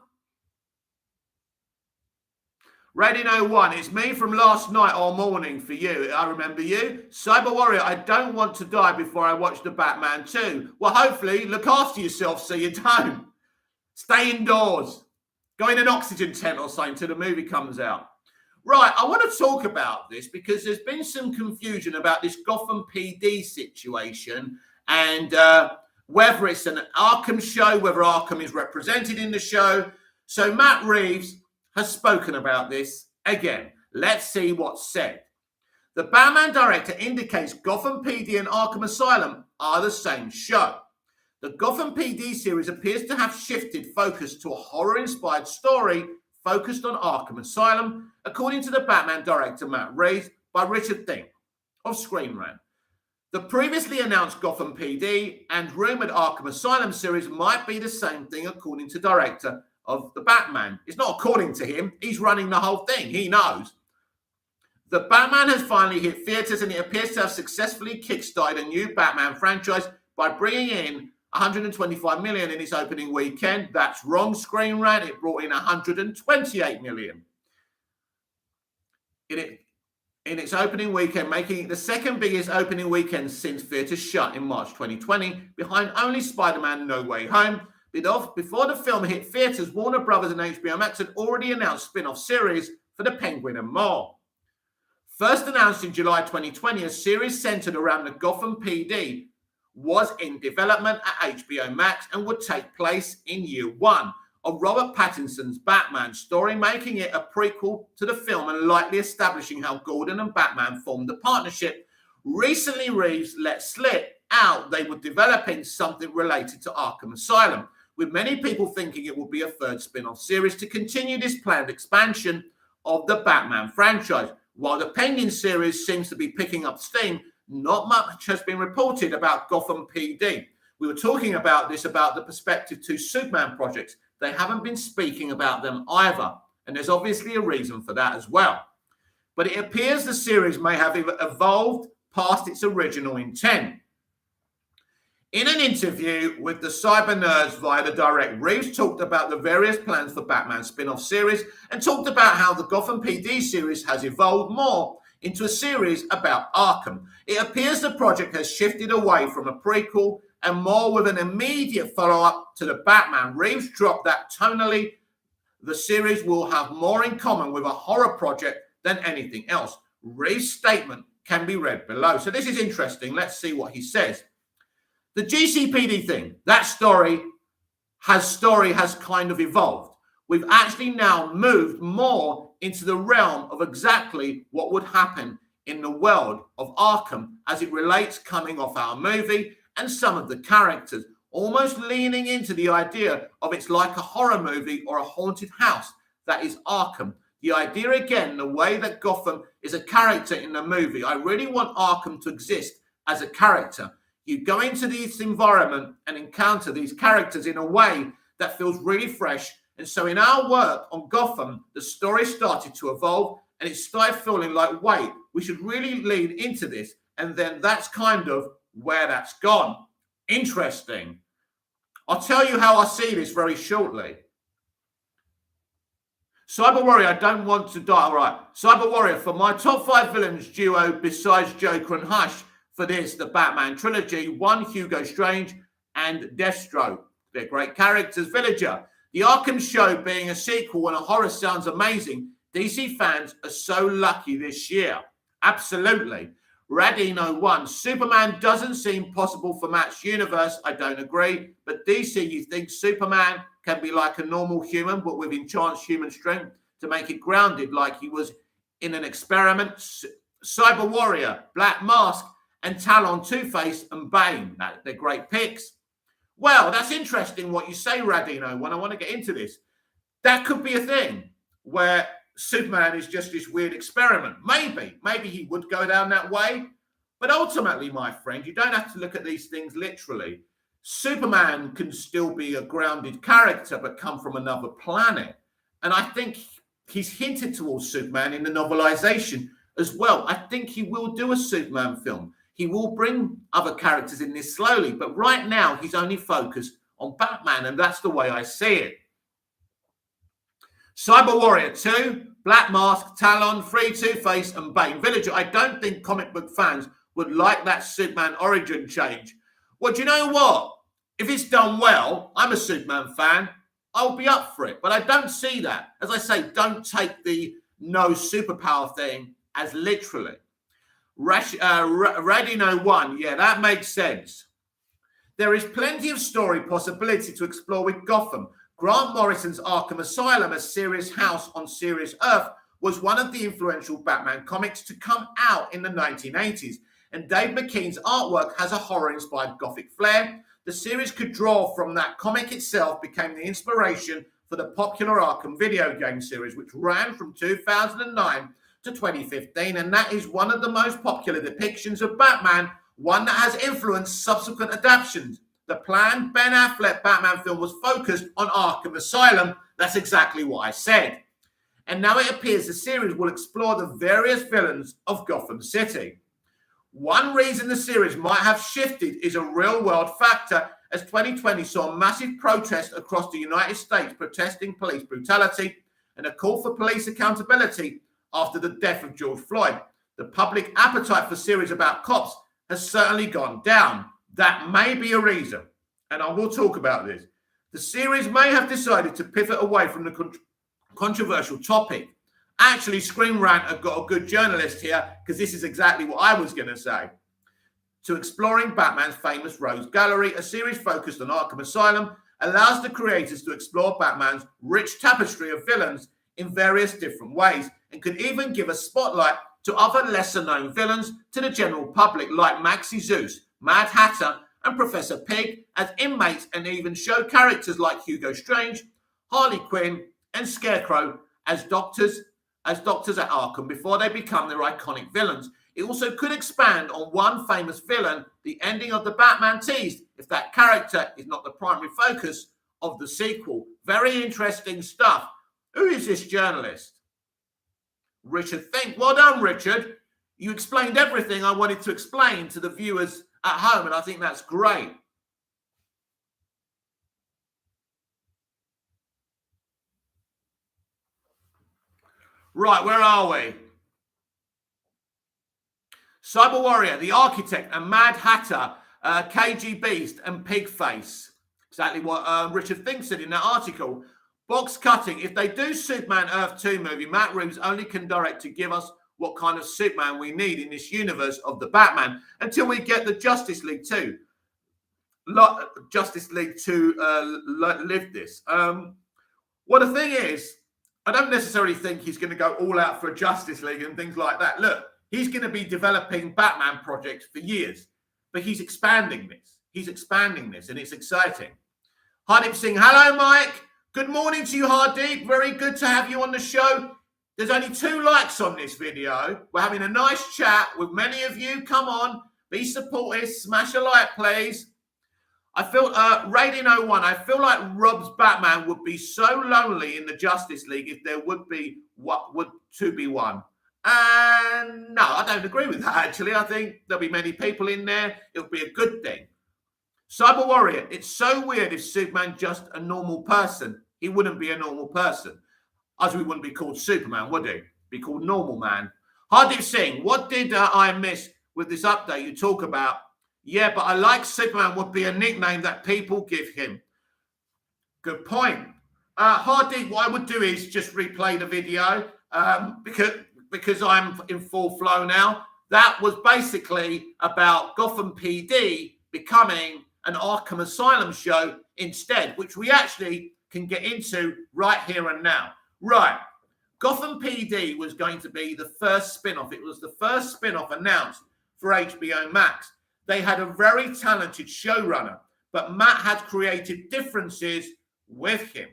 Redino1, it's me from last night or morning for you. I remember you. Cyber Warrior, I don't want to die before I watch the Batman 2. Well, hopefully, look after yourself so you don't. Stay indoors. Go in an oxygen tent or something till the movie comes out. Right, I want to talk about this because there's been some confusion about this Gotham PD situation and whether it's an Arkham show, whether Arkham is represented in the show. So Matt Reeves has spoken about this again. Let's see what's said. The Batman director indicates Gotham PD and Arkham Asylum are the same show. The Gotham PD series appears to have shifted focus to a horror-inspired story focused on Arkham Asylum, according to the Batman director Matt Reeves by Richard Thing of Screen Rant. The previously announced Gotham PD and rumoured Arkham Asylum series might be the same thing, according to director of the Batman. It's not according to him. He's running the whole thing. He knows. The Batman has finally hit theatres and it appears to have successfully kickstarted a new Batman franchise by bringing in 125 million in its opening weekend. That's wrong, Screen Rant. It brought in 128 million in its opening weekend, making it the second biggest opening weekend since theaters shut in March 2020, behind only Spider-Man No Way Home. Before the film hit theaters, Warner Brothers and HBO Max had already announced spin-off series for The Penguin and more. First announced in July 2020, a series centered around the Gotham PD was in development at HBO Max and would take place in year one of Robert Pattinson's Batman story, making it a prequel to the film and likely establishing how Gordon and Batman formed a partnership. Recently, Reeves let slip out they were developing something related to Arkham Asylum, with many people thinking it will be a third spin-off series to continue this planned expansion of the Batman franchise. While the Penguin series seems to be picking up steam, not much has been reported about Gotham PD. We were talking about this, about the Perspective 2 Superman projects. They haven't been speaking about them either, and there's obviously a reason for that as well. But it appears the series may have evolved past its original intent. In an interview with the Cyber Nerds via The Direct, Reeves talked about the various plans for Batman spin-off series and talked about how the Gotham PD series has evolved more into a series about Arkham. It appears the project has shifted away from a prequel and more with an immediate follow-up to the Batman. Reeves dropped that tonally the series will have more in common with a horror project than anything else. Reeves' statement can be read below. So this is interesting. Let's see what he says. The GCPD thing, that story has kind of evolved. We've actually now moved more into the realm of exactly what would happen in the world of Arkham as it relates coming off our movie and some of the characters, almost leaning into the idea of it's like a horror movie or a haunted house that is Arkham. The idea again, the way that Gotham is a character in the movie. I really want Arkham to exist as a character. You go into this environment and encounter these characters in a way that feels really fresh. And so in our work on Gotham, the story started to evolve and it started feeling like, wait, we should really lean into this. And then that's kind of where that's gone. Interesting. I'll tell you how I see this very shortly. Cyber Warrior, I don't want to die. All right. Cyber Warrior, for my top 5 villains duo besides Joker and Hush, for this, the Batman trilogy, 1, Hugo Strange and Deathstroke. They're great characters. Villager, the Arkham show being a sequel and a horror sounds amazing. DC fans are so lucky this year. Absolutely. Radino 1, Superman doesn't seem possible for Matt's universe. I don't agree. But DC, you think Superman can be like a normal human, but with enhanced human strength to make it grounded like he was in an experiment? Cyber Warrior, Black Mask, and Talon, Two-Face, and Bane. They're great picks. Well, that's interesting what you say, Radino, when I want to get into this. That could be a thing where Superman is just this weird experiment. Maybe he would go down that way. But ultimately, my friend, you don't have to look at these things literally. Superman can still be a grounded character, but come from another planet. And I think he's hinted towards Superman in the novelization as well. I think he will do a Superman film. He will bring other characters in this slowly, but right now he's only focused on Batman, and that's the way I see it. Cyber Warrior 2, Black Mask, Talon, 3, Two-Face, and Bane. Villager, I don't think comic book fans would like that Superman origin change. Well, do you know what? If it's done well, I'm a Superman fan. I'll be up for it, but I don't see that. As I say, don't take the no superpower thing as literally. Radino 1, yeah, that makes sense. There is plenty of story possibility to explore with Gotham. Grant Morrison's Arkham Asylum, a serious house on serious Earth, was one of the influential Batman comics to come out in the 1980s, and Dave McKean's artwork has a horror-inspired gothic flair. The series could draw from that comic itself, became the inspiration for the popular Arkham video game series, which ran from 2009 to 2015, and that is one of the most popular depictions of Batman, one that has influenced subsequent adaptations. The planned Ben Affleck Batman film was focused on Arkham Asylum. That's exactly what I said. And now it appears the series will explore the various villains of Gotham City. One reason the series might have shifted is a real-world factor, as 2020 saw massive protests across the United States protesting police brutality and a call for police accountability after the death of George Floyd. The public appetite for series about cops has certainly gone down. That may be a reason, and I will talk about this. The series may have decided to pivot away from the controversial topic. Actually, Screen Rant have got a good journalist here, because this is exactly what I was going to say. To exploring Batman's famous Rogues Gallery, a series focused on Arkham Asylum, allows the creators to explore Batman's rich tapestry of villains in various different ways, and could even give a spotlight to other lesser-known villains to the general public, like Maxie Zeus, Mad Hatter, and Professor Pig as inmates, and even show characters like Hugo Strange, Harley Quinn, and Scarecrow as doctors at Arkham before they become their iconic villains. It also could expand on one famous villain, the ending of the Batman teased, if that character is not the primary focus of the sequel. Very interesting stuff. Who is this journalist? Richard Fink. Well done, Richard. You explained everything I wanted to explain to the viewers at home, and I think that's great. Right, where are we? Cyber Warrior, the Architect, and Mad Hatter, KG Beast, and Pigface. Exactly what Richard Fink said in that article. Box cutting. If they do Superman Earth 2 movie, Matt Reeves only can direct to give us what kind of Superman we need in this universe of the Batman until we get the Justice League 2. Justice League 2 live this. Well, the thing is, I don't necessarily think he's going to go all out for a Justice League and things like that. Look, he's going to be developing Batman projects for years, but he's expanding this. He's expanding this, and it's exciting. Hardeep Singh, hello, Mike. Good morning to you, Hardeep. Very good to have you on the show. There's only 2 likes on this video. We're having a nice chat with many of you. Come on, be supportive. Smash a like, please. I feel, Raiden 01, I feel like Rob's Batman would be so lonely in the Justice League if there would be what would to be one. And no, I don't agree with that, actually. I think there'll be many people in there. It'll be a good thing. Cyber Warrior, it's so weird if Superman just a normal person. He wouldn't be a normal person. As we wouldn't be called Superman, would he? Be called Normal Man. Hardeep Singh, what did I miss with this update you talk about? Yeah, but I like Superman would be a nickname that people give him. Good point. Hardeep, what I would do is just replay the video because I'm in full flow now. That was basically about Gotham PD becoming an Arkham Asylum show instead, which we actually can get into right here and now. Right. Gotham PD was going to be the first spin-off. It was the first spin-off announced for HBO Max. They had a very talented showrunner, but Matt had created differences with him.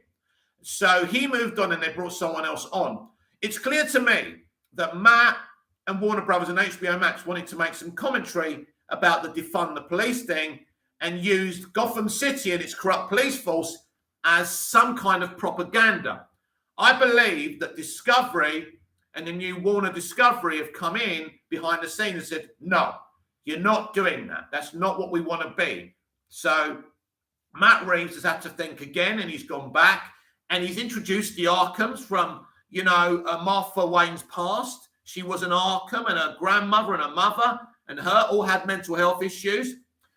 So he moved on and they brought someone else on. It's clear to me that Matt and Warner Brothers and HBO Max wanted to make some commentary about the defund the police thing and used Gotham City and its corrupt police force as some kind of propaganda. I believe that Discovery and the new Warner Discovery have come in behind the scenes and said, no, you're not doing that. That's not what we want to be. So Matt Reeves has had to think again, and he's gone back and he's introduced the Arkhams from, Martha Wayne's past. She was an Arkham, and her grandmother and her mother and her all had mental health issues.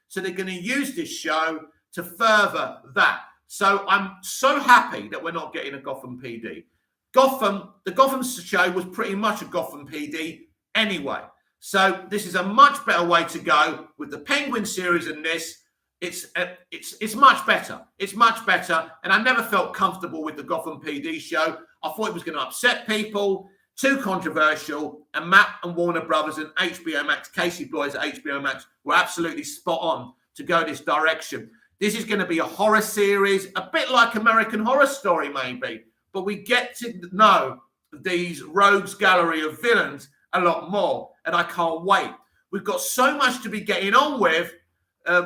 So they're going to use this show to further that. So I'm so happy that we're not getting a Gotham PD. The Gotham show was pretty much a Gotham PD anyway. So this is a much better way to go with the Penguin series and this. It's much better. It's much better. And I never felt comfortable with the Gotham PD show. I thought it was going to upset people, too controversial. And Matt and Warner Brothers and HBO Max, Casey Bloys at HBO Max, were absolutely spot on to go this direction. This is going to be a horror series, a bit like American Horror Story, maybe. But we get to know these rogues gallery of villains a lot more. And I can't wait. We've got so much to be getting on with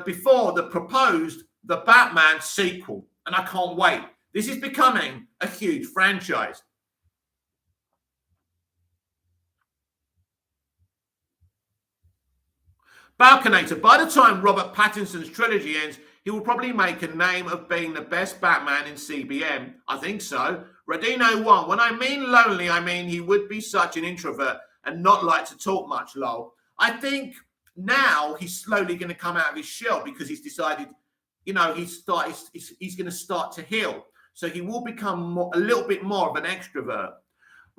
before the Batman sequel. And I can't wait. This is becoming a huge franchise. Balconator, by the time Robert Pattinson's trilogy ends, He will probably make a name of being the best Batman in CBM. I think so. Radino 1. When I mean lonely, I mean he would be such an introvert and not like to talk much, lol. I think now he's slowly going to come out of his shell because he's decided, he's going to start to heal. So he will become a little bit more of an extrovert.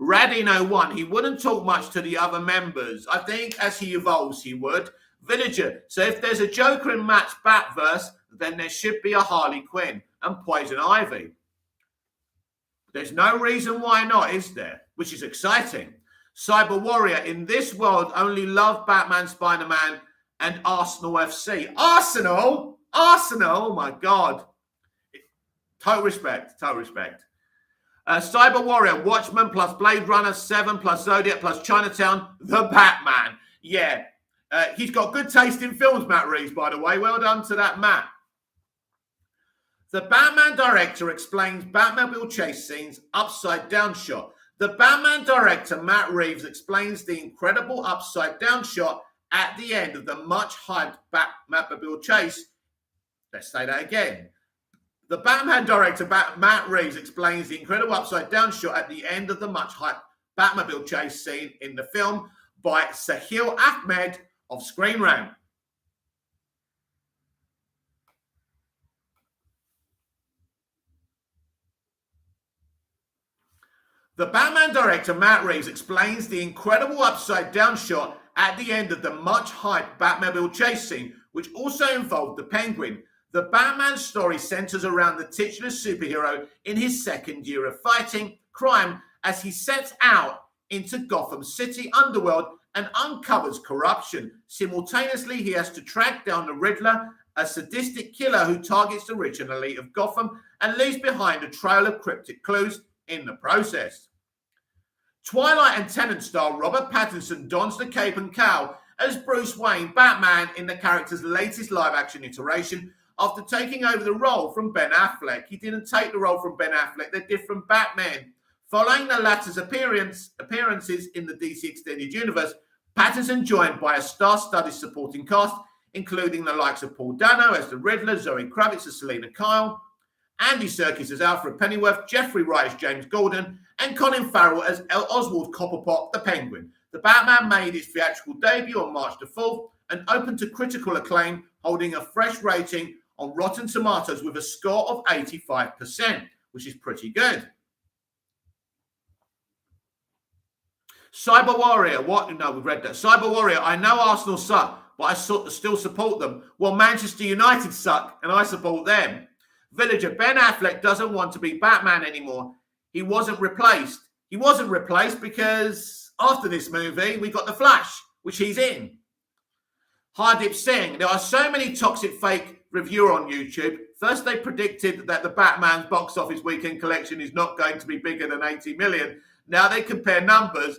Radino 1, he wouldn't talk much to the other members. I think as he evolves, he would. Villager, so if there's a Joker in Matt's Batverse, then there should be a Harley Quinn and Poison Ivy. There's no reason why not, is there? Which is exciting. Cyber Warrior, in this world, only love Batman, Spider-Man, and Arsenal FC. Arsenal? Oh my God. Total respect. Cyber Warrior, Watchmen plus Blade Runner, 7 plus Zodiac plus Chinatown, the Batman. Yeah. He's got good taste in films, Matt Reeves, by the way. Well done to that, Matt. The Batman director explains Batmobile chase scenes upside down shot. The Batman director, Matt Reeves, explains the incredible upside down shot at the end of the much hyped Batmobile chase. Let's say that again. The Batman director, Matt Reeves, explains the incredible upside down shot at the end of the much hyped Batmobile chase scene in the film by Sahil Ahmed of Screen Rant. The Batman director, Matt Reeves, explains the incredible upside-down shot at the end of the much-hyped Batmobile chase scene, which also involved the Penguin. The Batman story centers around the titular superhero in his second year of fighting crime as he sets out into Gotham City underworld and uncovers corruption. Simultaneously, he has to track down the Riddler, a sadistic killer who targets the rich and elite of Gotham and leaves behind a trail of cryptic clues in the process. Twilight and Tennant star Robert Pattinson dons the cape and cowl as Bruce Wayne, Batman, in the character's latest live-action iteration after taking over the role from Ben Affleck. He didn't take the role from Ben Affleck, they're different Batmen. Following the latter's appearances in the DC Extended Universe, Pattinson joined by a star-studded supporting cast, including the likes of Paul Dano as the Riddler, Zoe Kravitz as Selena Kyle, Andy Serkis as Alfred Pennyworth, Jeffrey Wright as James Gordon, and Colin Farrell as Oswald Cobblepot, the Penguin. The Batman made its theatrical debut on March the 4th and opened to critical acclaim, holding a fresh rating on Rotten Tomatoes with a score of 85%, which is pretty good. Cyber Warrior, what? No, we've read that. Cyber Warrior, I know Arsenal suck, but I still support them. Well, Manchester United suck, and I support them. Villager, Ben Affleck doesn't want to be Batman anymore. He wasn't replaced. He wasn't replaced because after this movie, we got The Flash, which he's in. Hardip Singh, there are so many toxic fake reviewer on YouTube. First, they predicted that the Batman's box office weekend collection is not going to be bigger than 80 million. Now they compare numbers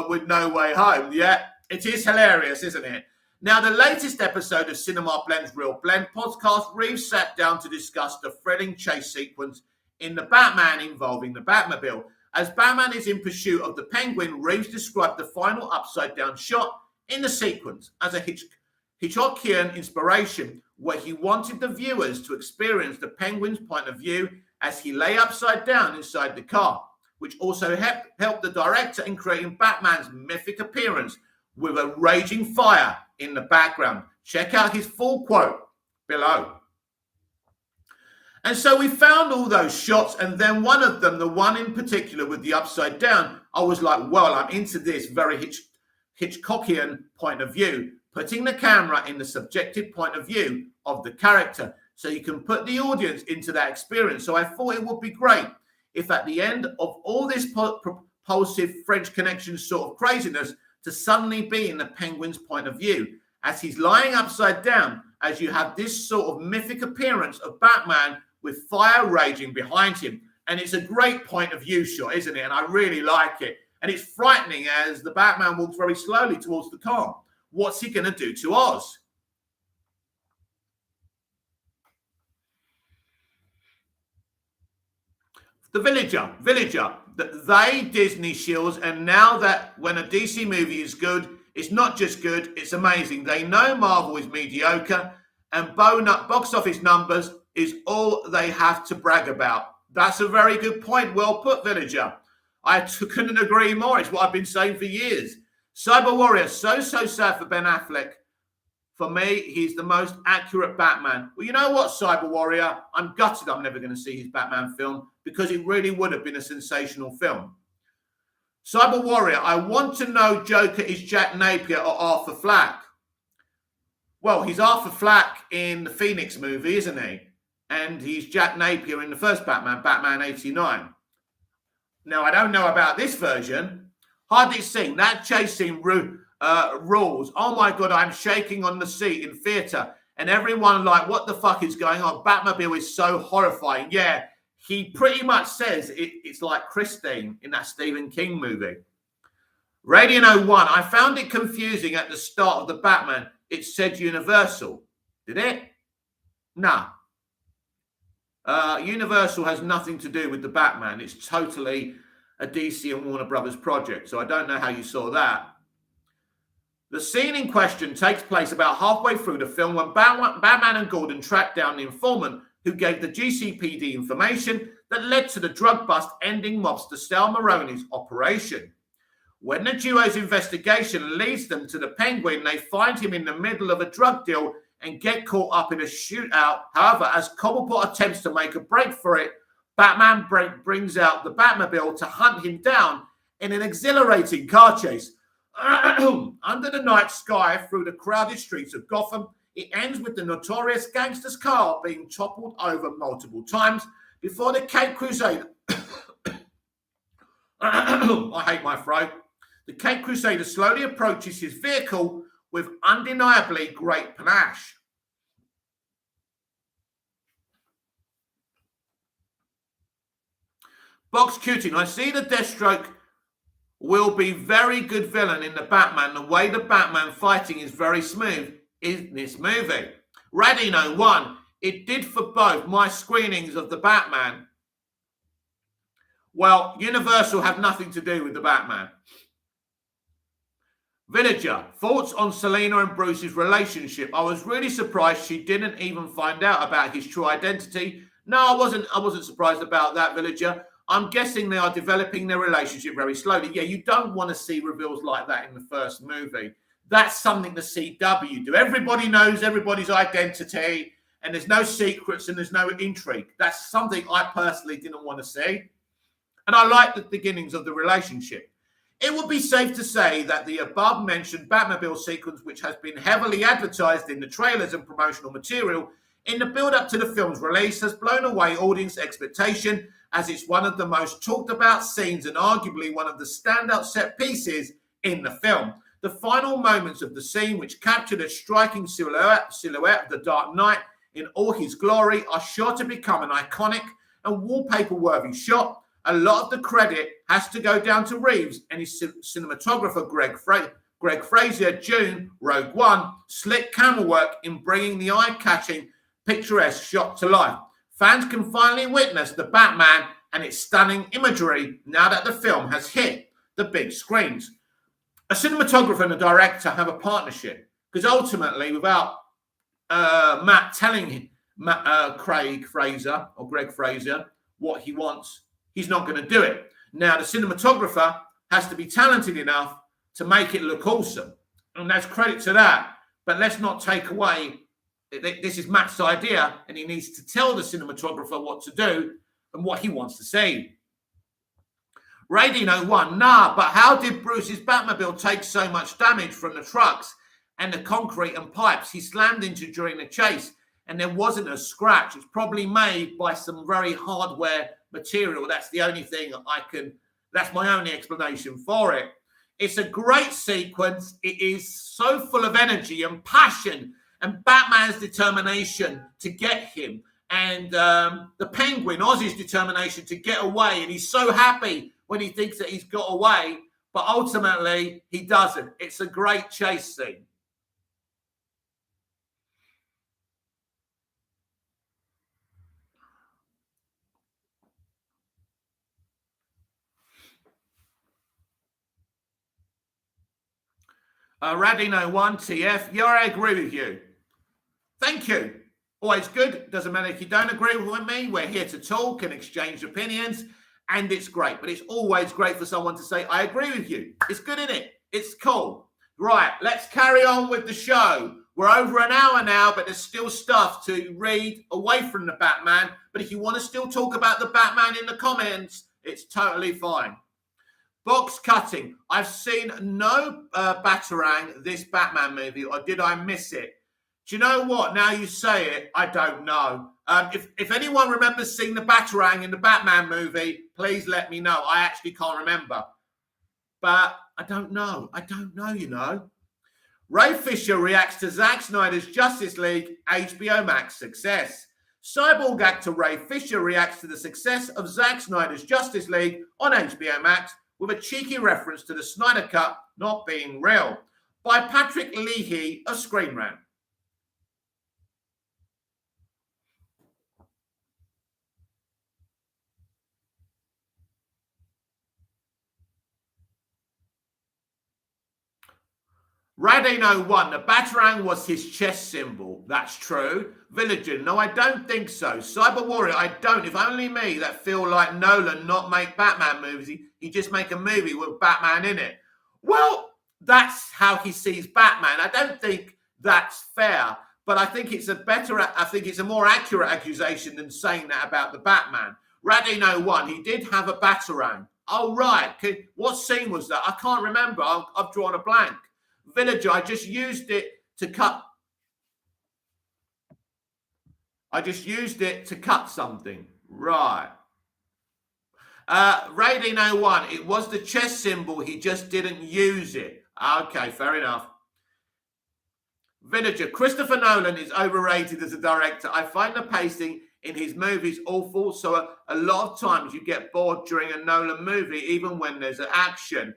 with No Way Home. Yeah, it is hilarious, isn't it? Now, the latest episode of Cinema Blend's Real Blend podcast, Reeves sat down to discuss the thrilling chase sequence in The Batman involving the Batmobile. As Batman is in pursuit of the Penguin, Reeves described the final upside-down shot in the sequence as a Hitchcockian inspiration, where he wanted the viewers to experience the Penguin's point of view as he lay upside down inside the car, which also helped the director in creating Batman's mythic appearance with a raging fire in the background. Check out his full quote below. And so we found all those shots, and then one of them, the one in particular with the upside down, I was like, well, I'm into this very Hitchcockian point of view, putting the camera in the subjective point of view of the character so you can put the audience into that experience. So I thought it would be great if at the end of all this propulsive French Connection sort of craziness, to suddenly be in the Penguin's point of view as he's lying upside down, as you have this sort of mythic appearance of Batman with fire raging behind him. And it's a great point of view shot, isn't it? And I really like it. And it's frightening as the Batman walks very slowly towards the car. What's he going to do to Oz? The Villager. They Disney shills, and now that when a DC movie is good, it's not just good, it's amazing. They know Marvel is mediocre, and box office numbers is all they have to brag about. That's a very good point. Well put, Villager. I couldn't agree more. It's what I've been saying for years. Cyber Warrior, so sad for Ben Affleck. For me, he's the most accurate Batman. Well, you know what, Cyber Warrior? I'm gutted I'm never going to see his Batman film because it really would have been a sensational film. Cyber Warrior, I want to know Joker is Jack Napier or Arthur Flack. Well, he's Arthur Flack in the Phoenix movie, isn't he? And he's Jack Napier in the first Batman, Batman 89. Now, I don't know about this version. Hardly seen. That chase scene rules. Oh my God, I'm shaking on the seat in theatre. And everyone like, what the fuck is going on? Batmobile is so horrifying. Yeah, he pretty much says it's like Christine in that Stephen King movie. Radiant 01, I found it confusing at the start of the Batman. It said Universal. Did it? Nah. Universal has nothing to do with the Batman. It's totally a DC and Warner Brothers project. So I don't know how you saw that. The scene in question takes place about halfway through the film when Batman and Gordon track down the informant who gave the GCPD information that led to the drug bust ending mobster Sal Maroney's operation. When the duo's investigation leads them to the Penguin, they find him in the middle of a drug deal and get caught up in a shootout. However, as Cobblepot attempts to make a break for it, Batman brings out the Batmobile to hunt him down in an exhilarating car chase. Under the night sky through the crowded streets of Gotham, it ends with the notorious gangster's car being toppled over multiple times before the Cape Crusader... I hate my throat. The Cape Crusader slowly approaches his vehicle with undeniably great panache. Box Cuting, I see the Deathstroke will be very good villain in the Batman. The way the Batman fighting is very smooth in this movie. Radino 1, it did for both my screenings of the Batman. Well, Universal have nothing to do with the Batman. Villager, thoughts on Selena and Bruce's relationship? I was really surprised she didn't even find out about his true identity. No, I wasn't surprised about that, Villager. I'm guessing they are developing their relationship very slowly. Yeah, you don't want to see reveals like that in the first movie. That's something the CW do. Everybody knows everybody's identity, and there's no secrets and there's no intrigue. That's something I personally didn't want to see. And I like the beginnings of the relationship. It would be safe to say that the above-mentioned Batmobile sequence, which has been heavily advertised in the trailers and promotional material in the build-up to the film's release, has blown away audience expectation as it's one of the most talked-about scenes and arguably one of the standout set pieces in the film. The final moments of the scene, which captured a striking silhouette of the Dark Knight in all his glory, are sure to become an iconic and wallpaper-worthy shot. A lot of the credit has to go down to Reeves and his cinematographer Greg Fraser, June, Rogue One, slick camera work in bringing the eye-catching, picturesque shot to life. Fans can finally witness the Batman and its stunning imagery now that the film has hit the big screens. A cinematographer and a director have a partnership because ultimately, without Matt telling Greg Fraser what he wants, he's not going to do it. Now, the cinematographer has to be talented enough to make it look awesome. And that's credit to that. But let's not take away, this is Matt's idea, and he needs to tell the cinematographer what to do and what he wants to see. Radino 1, nah, but how did Bruce's Batmobile take so much damage from the trucks and the concrete and pipes he slammed into during the chase? And there wasn't a scratch. It's probably made by some very hardware material. That's the only thing that's my only explanation for it. It's a great sequence. It is so full of energy and passion and Batman's determination to get him and the Penguin, Ozzy's determination to get away. And he's so happy when he thinks that he's got away, but ultimately he doesn't. It's a great chase scene. Radino 1, TF. Yeah, I agree with you. Thank you. Always good. Doesn't matter if you don't agree with me. We're here to talk and exchange opinions, and it's great. But it's always great for someone to say, I agree with you. It's good, isn't it? It's cool. Right, let's carry on with the show. We're over an hour now, but there's still stuff to read away from the Batman. But if you want to still talk about the Batman in the comments, it's totally fine. Box cutting. I've seen no Batarang this Batman movie, or did I miss it? Do you know what? Now you say it, I don't know. If anyone remembers seeing the Batarang in the Batman movie, please let me know. I actually can't remember. But I don't know. You know. Ray Fisher reacts to Zack Snyder's Justice League HBO Max success. Cyborg actor Ray Fisher reacts to the success of Zack Snyder's Justice League on HBO Max with a cheeky reference to the Snyder Cut not being real by Patrick Leahy of Screen Rant. Radino1, the Batarang was his chess symbol. That's true. Villager, no, I don't think so. Cyber Warrior, I don't. If only me that feel like Nolan not make Batman movies. He just make a movie with Batman in it. Well, that's how he sees Batman. I don't think that's fair, but I think it's a more accurate accusation than saying that about the Batman. Radino1, he did have a Batarang. Oh, right. What scene was that? I can't remember. I've drawn a blank. Villager, I just used it to cut something. Right. Raiding 01, it was the chess symbol, he just didn't use it. Okay, fair enough. Villager, Christopher Nolan is overrated as a director. I find the pacing in his movies awful, so a lot of times you get bored during a Nolan movie, even when there's an action.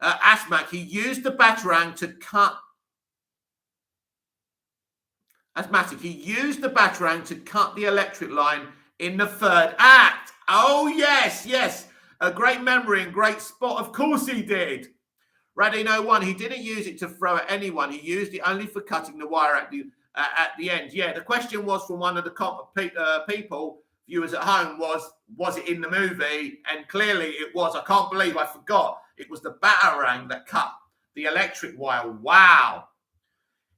Asmac, he used the Batarang to cut. Asthmatic, he used the Batarang to cut the electric line in the third act. Oh, yes. A great memory and great spot. Of course he did. Radino 1, he didn't use it to throw at anyone. He used it only for cutting the wire at the end. Yeah, the question was from one of the people, viewers at home, was it in the movie? And clearly it was. I can't believe I forgot. It was the Batarang that cut the electric wire. Wow.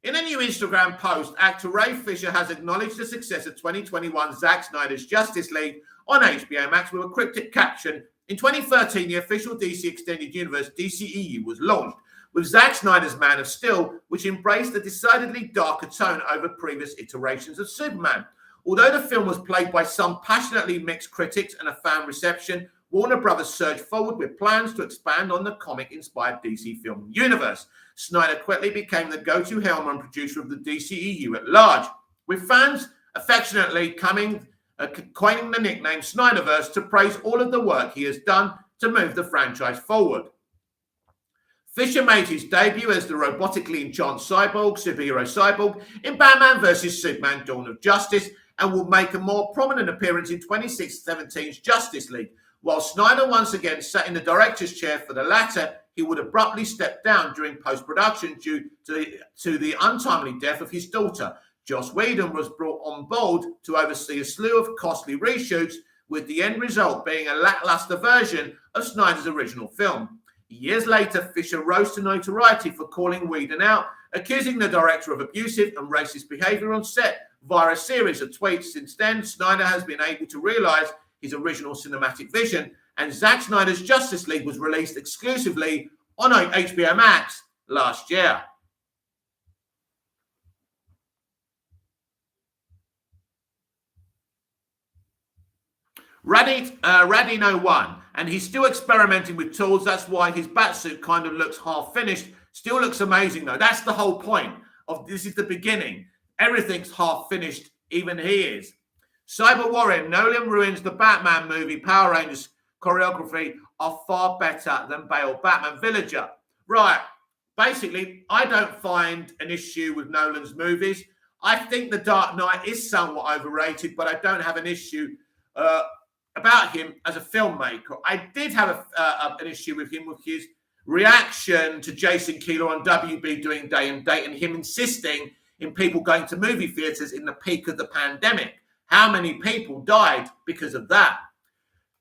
In a new Instagram post, actor Ray Fisher has acknowledged the success of 2021 Zack Snyder's Justice League on HBO Max with a cryptic caption. In 2013, the official DC Extended Universe, DCEU, was launched, with Zack Snyder's Man of Steel, which embraced a decidedly darker tone over previous iterations of Superman. Although the film was plagued by some passionately mixed critics and a fan reception, Warner Brothers surged forward with plans to expand on the comic-inspired DC film universe. Snyder quickly became the go-to helm and producer of the DCEU at large, with fans affectionately coining the nickname Snyderverse to praise all of the work he has done to move the franchise forward. Fisher made his debut as the robotically enhanced superhero cyborg, in Batman vs. Superman Dawn of Justice, and will make a more prominent appearance in 2017's Justice League. While Snyder once again sat in the director's chair for the latter, he would abruptly step down during post-production due to the untimely death of his daughter. Joss Whedon was brought on board to oversee a slew of costly reshoots, with the end result being a lackluster version of Snyder's original film. Years later, Fisher rose to notoriety for calling Whedon out, accusing the director of abusive and racist behavior on set via a series of tweets. Since then, Snyder has been able to realize his original cinematic vision, and Zack Snyder's Justice League was released exclusively on HBO Max last year. Radino 1, and he's still experimenting with tools. That's why his batsuit kind of looks half finished. Still looks amazing though. That's the whole point of this. Is the beginning. Everything's half finished. Even he is. Cyber Warrior, Nolan ruins the Batman movie. Power Rangers choreography are far better than Bale. Batman Villager. Right. Basically, I don't find an issue with Nolan's movies. I think The Dark Knight is somewhat overrated, but I don't have an issue about him as a filmmaker. I did have an issue with him with his reaction to Jason Keeler on WB doing Day and Date, and him insisting in people going to movie theaters in the peak of the pandemic. How many people died because of that?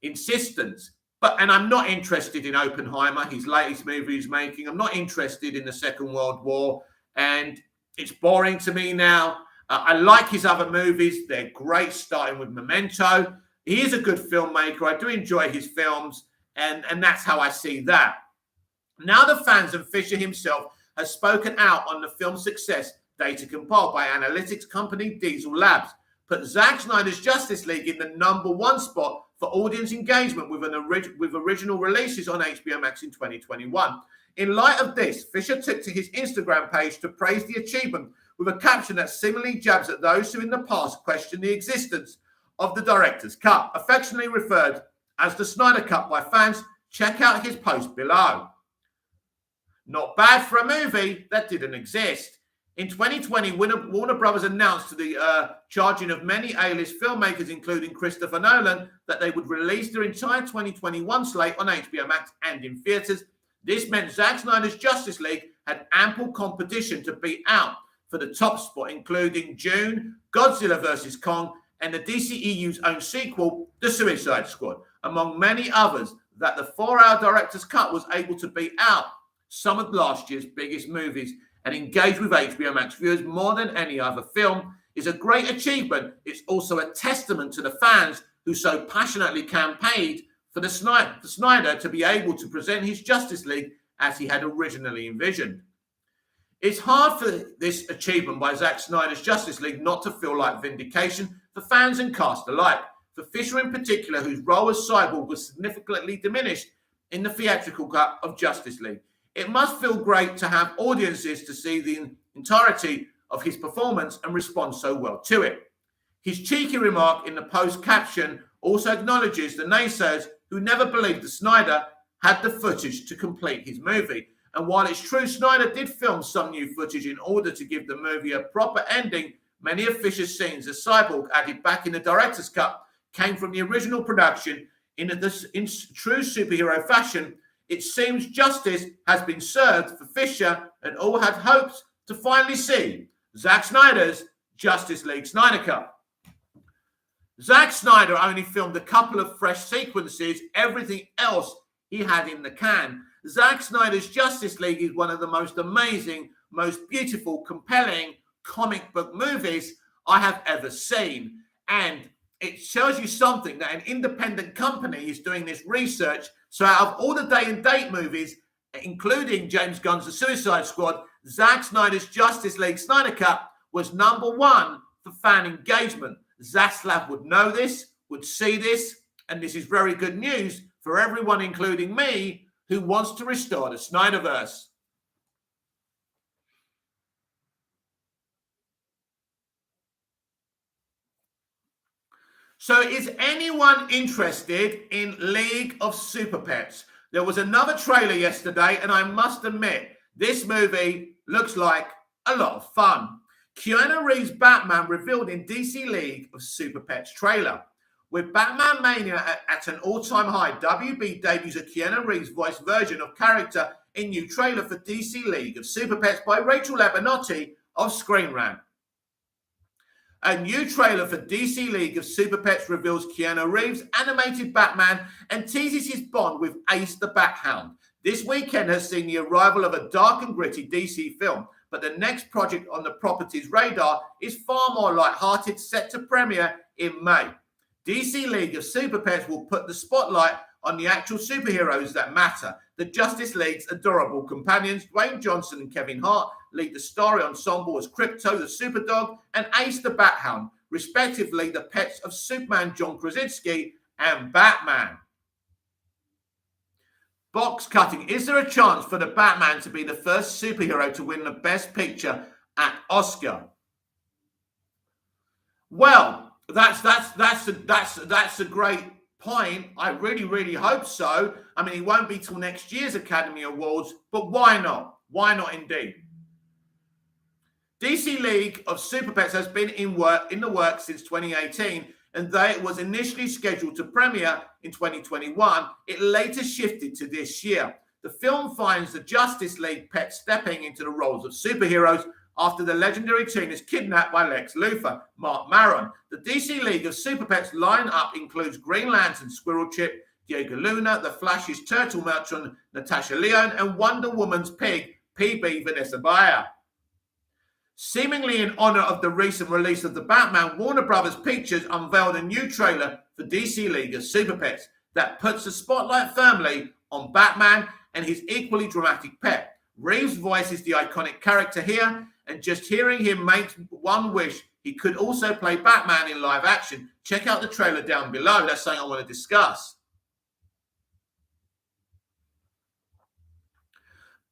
Insistence. And I'm not interested in Oppenheimer, his latest movie he's making. I'm not interested in the Second World War, and it's boring to me now. I like his other movies. They're great, starting with Memento. He is a good filmmaker. I do enjoy his films, and that's how I see that. Now the fans and Fisher himself has spoken out on the film's success. Data compiled by analytics company Diesel Labs put Zack Snyder's Justice League in the #1 spot for audience engagement with original releases on HBO Max in 2021. In light of this, Fisher took to his Instagram page to praise the achievement with a caption that similarly jabs at those who in the past questioned the existence of the director's cut, affectionately referred as the Snyder Cut by fans. Check out his post below. Not bad for a movie that didn't exist. In 2020, Warner Brothers announced to the charging of many A-list filmmakers, including Christopher Nolan, that they would release their entire 2021 slate on HBO Max and in theaters. This meant Zack Snyder's Justice League had ample competition to beat out for the top spot, including June, Godzilla vs. Kong, and the DCEU's own sequel, The Suicide Squad, among many others, that the 4-hour director's cut was able to beat out some of last year's biggest movies and engage with HBO Max viewers more than any other film. Is a great achievement. It's also a testament to the fans who so passionately campaigned for the Snyder to be able to present his Justice League as he had originally envisioned. It's hard for this achievement by Zack Snyder's Justice League not to feel like vindication for fans and cast alike. For Fisher in particular, whose role as Cyborg was significantly diminished in the theatrical cut of Justice League. It must feel great to have audiences to see the entirety of his performance and respond so well to it. His cheeky remark in the post caption also acknowledges the naysayers who never believed that Snyder had the footage to complete his movie. And while it's true Snyder did film some new footage in order to give the movie a proper ending, many of Fisher's scenes as Cyborg added back in the director's cut came from the original production in true superhero fashion. It seems justice has been served for Fisher, and all had hopes to finally see Zack Snyder's Justice League Snyder Cut. Zack Snyder only filmed a couple of fresh sequences. Everything else he had in the can. Zack Snyder's Justice League is one of the most amazing, most beautiful, compelling comic book movies I have ever seen. And it shows you something that an independent company is doing this research. So out of all the day and date movies, including James Gunn's The Suicide Squad, Zack Snyder's Justice League Snyder Cut was #1 for fan engagement. Zaslav would know this, would see this, and this is very good news for everyone, including me, who wants to restore the Snyderverse. So is anyone interested in League of Super Pets? There was another trailer yesterday, and I must admit, this movie looks like a lot of fun. Keanu Reeves' Batman revealed in DC League of Super Pets trailer. With Batman Mania at an all-time high, WB debuts a Keanu Reeves voiced version of character in new trailer for DC League of Super Pets by Rachel Labonte of Screen Rant. A new trailer for DC League of Super Pets reveals Keanu Reeves' animated Batman and teases his bond with Ace the Bat Hound. This weekend has seen the arrival of a dark and gritty DC film, but the next project on the property's radar is far more light-hearted, set to premiere in May. DC League of Super Pets will put the spotlight on the actual superheroes that matter. The Justice League's adorable companions, Dwayne Johnson and Kevin Hart, lead the story ensemble as Krypto the Superdog and Ace the Bat Hound, respectively the pets of Superman John Krasinski and Batman. Box cutting. Is there a chance for the Batman to be the first superhero to win the Best Picture at Oscar? Well, that's a great point. I really hope so. I mean, it won't be till next year's Academy Awards, but why not? Why not indeed? DC League of Super Pets has been in the works since 2018, and though it was initially scheduled to premiere in 2021, it later shifted to this year. The film finds the Justice League pets stepping into the roles of superheroes after the legendary teen is kidnapped by Lex Luthor, Mark Maron. The DC League of Super Pets lineup includes Green Lantern, Squirrel Chip, Diego Luna, The Flash's Turtle Merchant, Natasha Lyonne, and Wonder Woman's pig, PB Vanessa Bayer. Seemingly in honor of the recent release of The Batman, Warner Brothers Pictures unveiled a new trailer for DC League of Super Pets that puts the spotlight firmly on Batman and his equally dramatic pet. Reeves voices the iconic character here, and just hearing him makes one wish he could also play Batman in live action. Check out the trailer down below. That's something I want to discuss.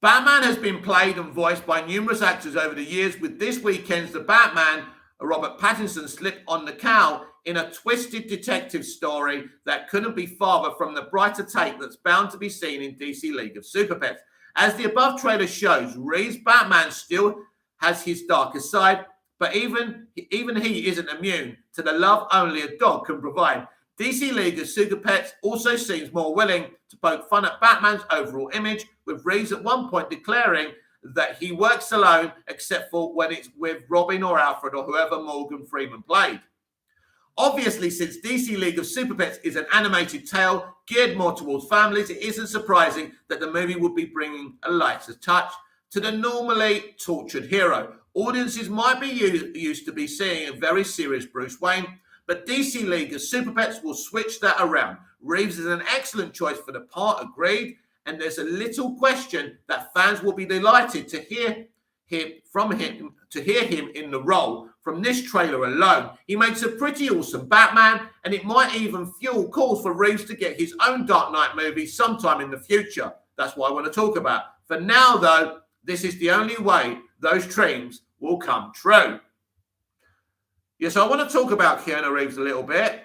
Batman has been played and voiced by numerous actors over the years, with this weekend's The Batman, Robert Pattinson, slip on the cowl in a twisted detective story that couldn't be farther from the brighter take that's bound to be seen in DC League of Super Pets. As the above trailer shows, Reeves' Batman still has his darker side, but even he isn't immune to the love only a dog can provide. DC League of Super Pets also seems more willing to poke fun at Batman's overall image, with Reeves at one point declaring that he works alone except for when it's with Robin or Alfred or whoever Morgan Freeman played. Obviously, since DC League of Super Pets is an animated tale geared more towards families, it isn't surprising that the movie would be bringing a lighter touch to the normally tortured hero. Audiences might be used to be seeing a very serious Bruce Wayne, but DC League of Super Pets will switch that around. Reeves is an excellent choice for the part, agreed, and there's a little question that fans will be delighted to hear him in the role. From this trailer alone, he makes a pretty awesome Batman, and it might even fuel calls for Reeves to get his own Dark Knight movie sometime in the future. That's what I want to talk about. For now, though, this is the only way those dreams will come true. Yes, I want to talk about Keanu Reeves a little bit.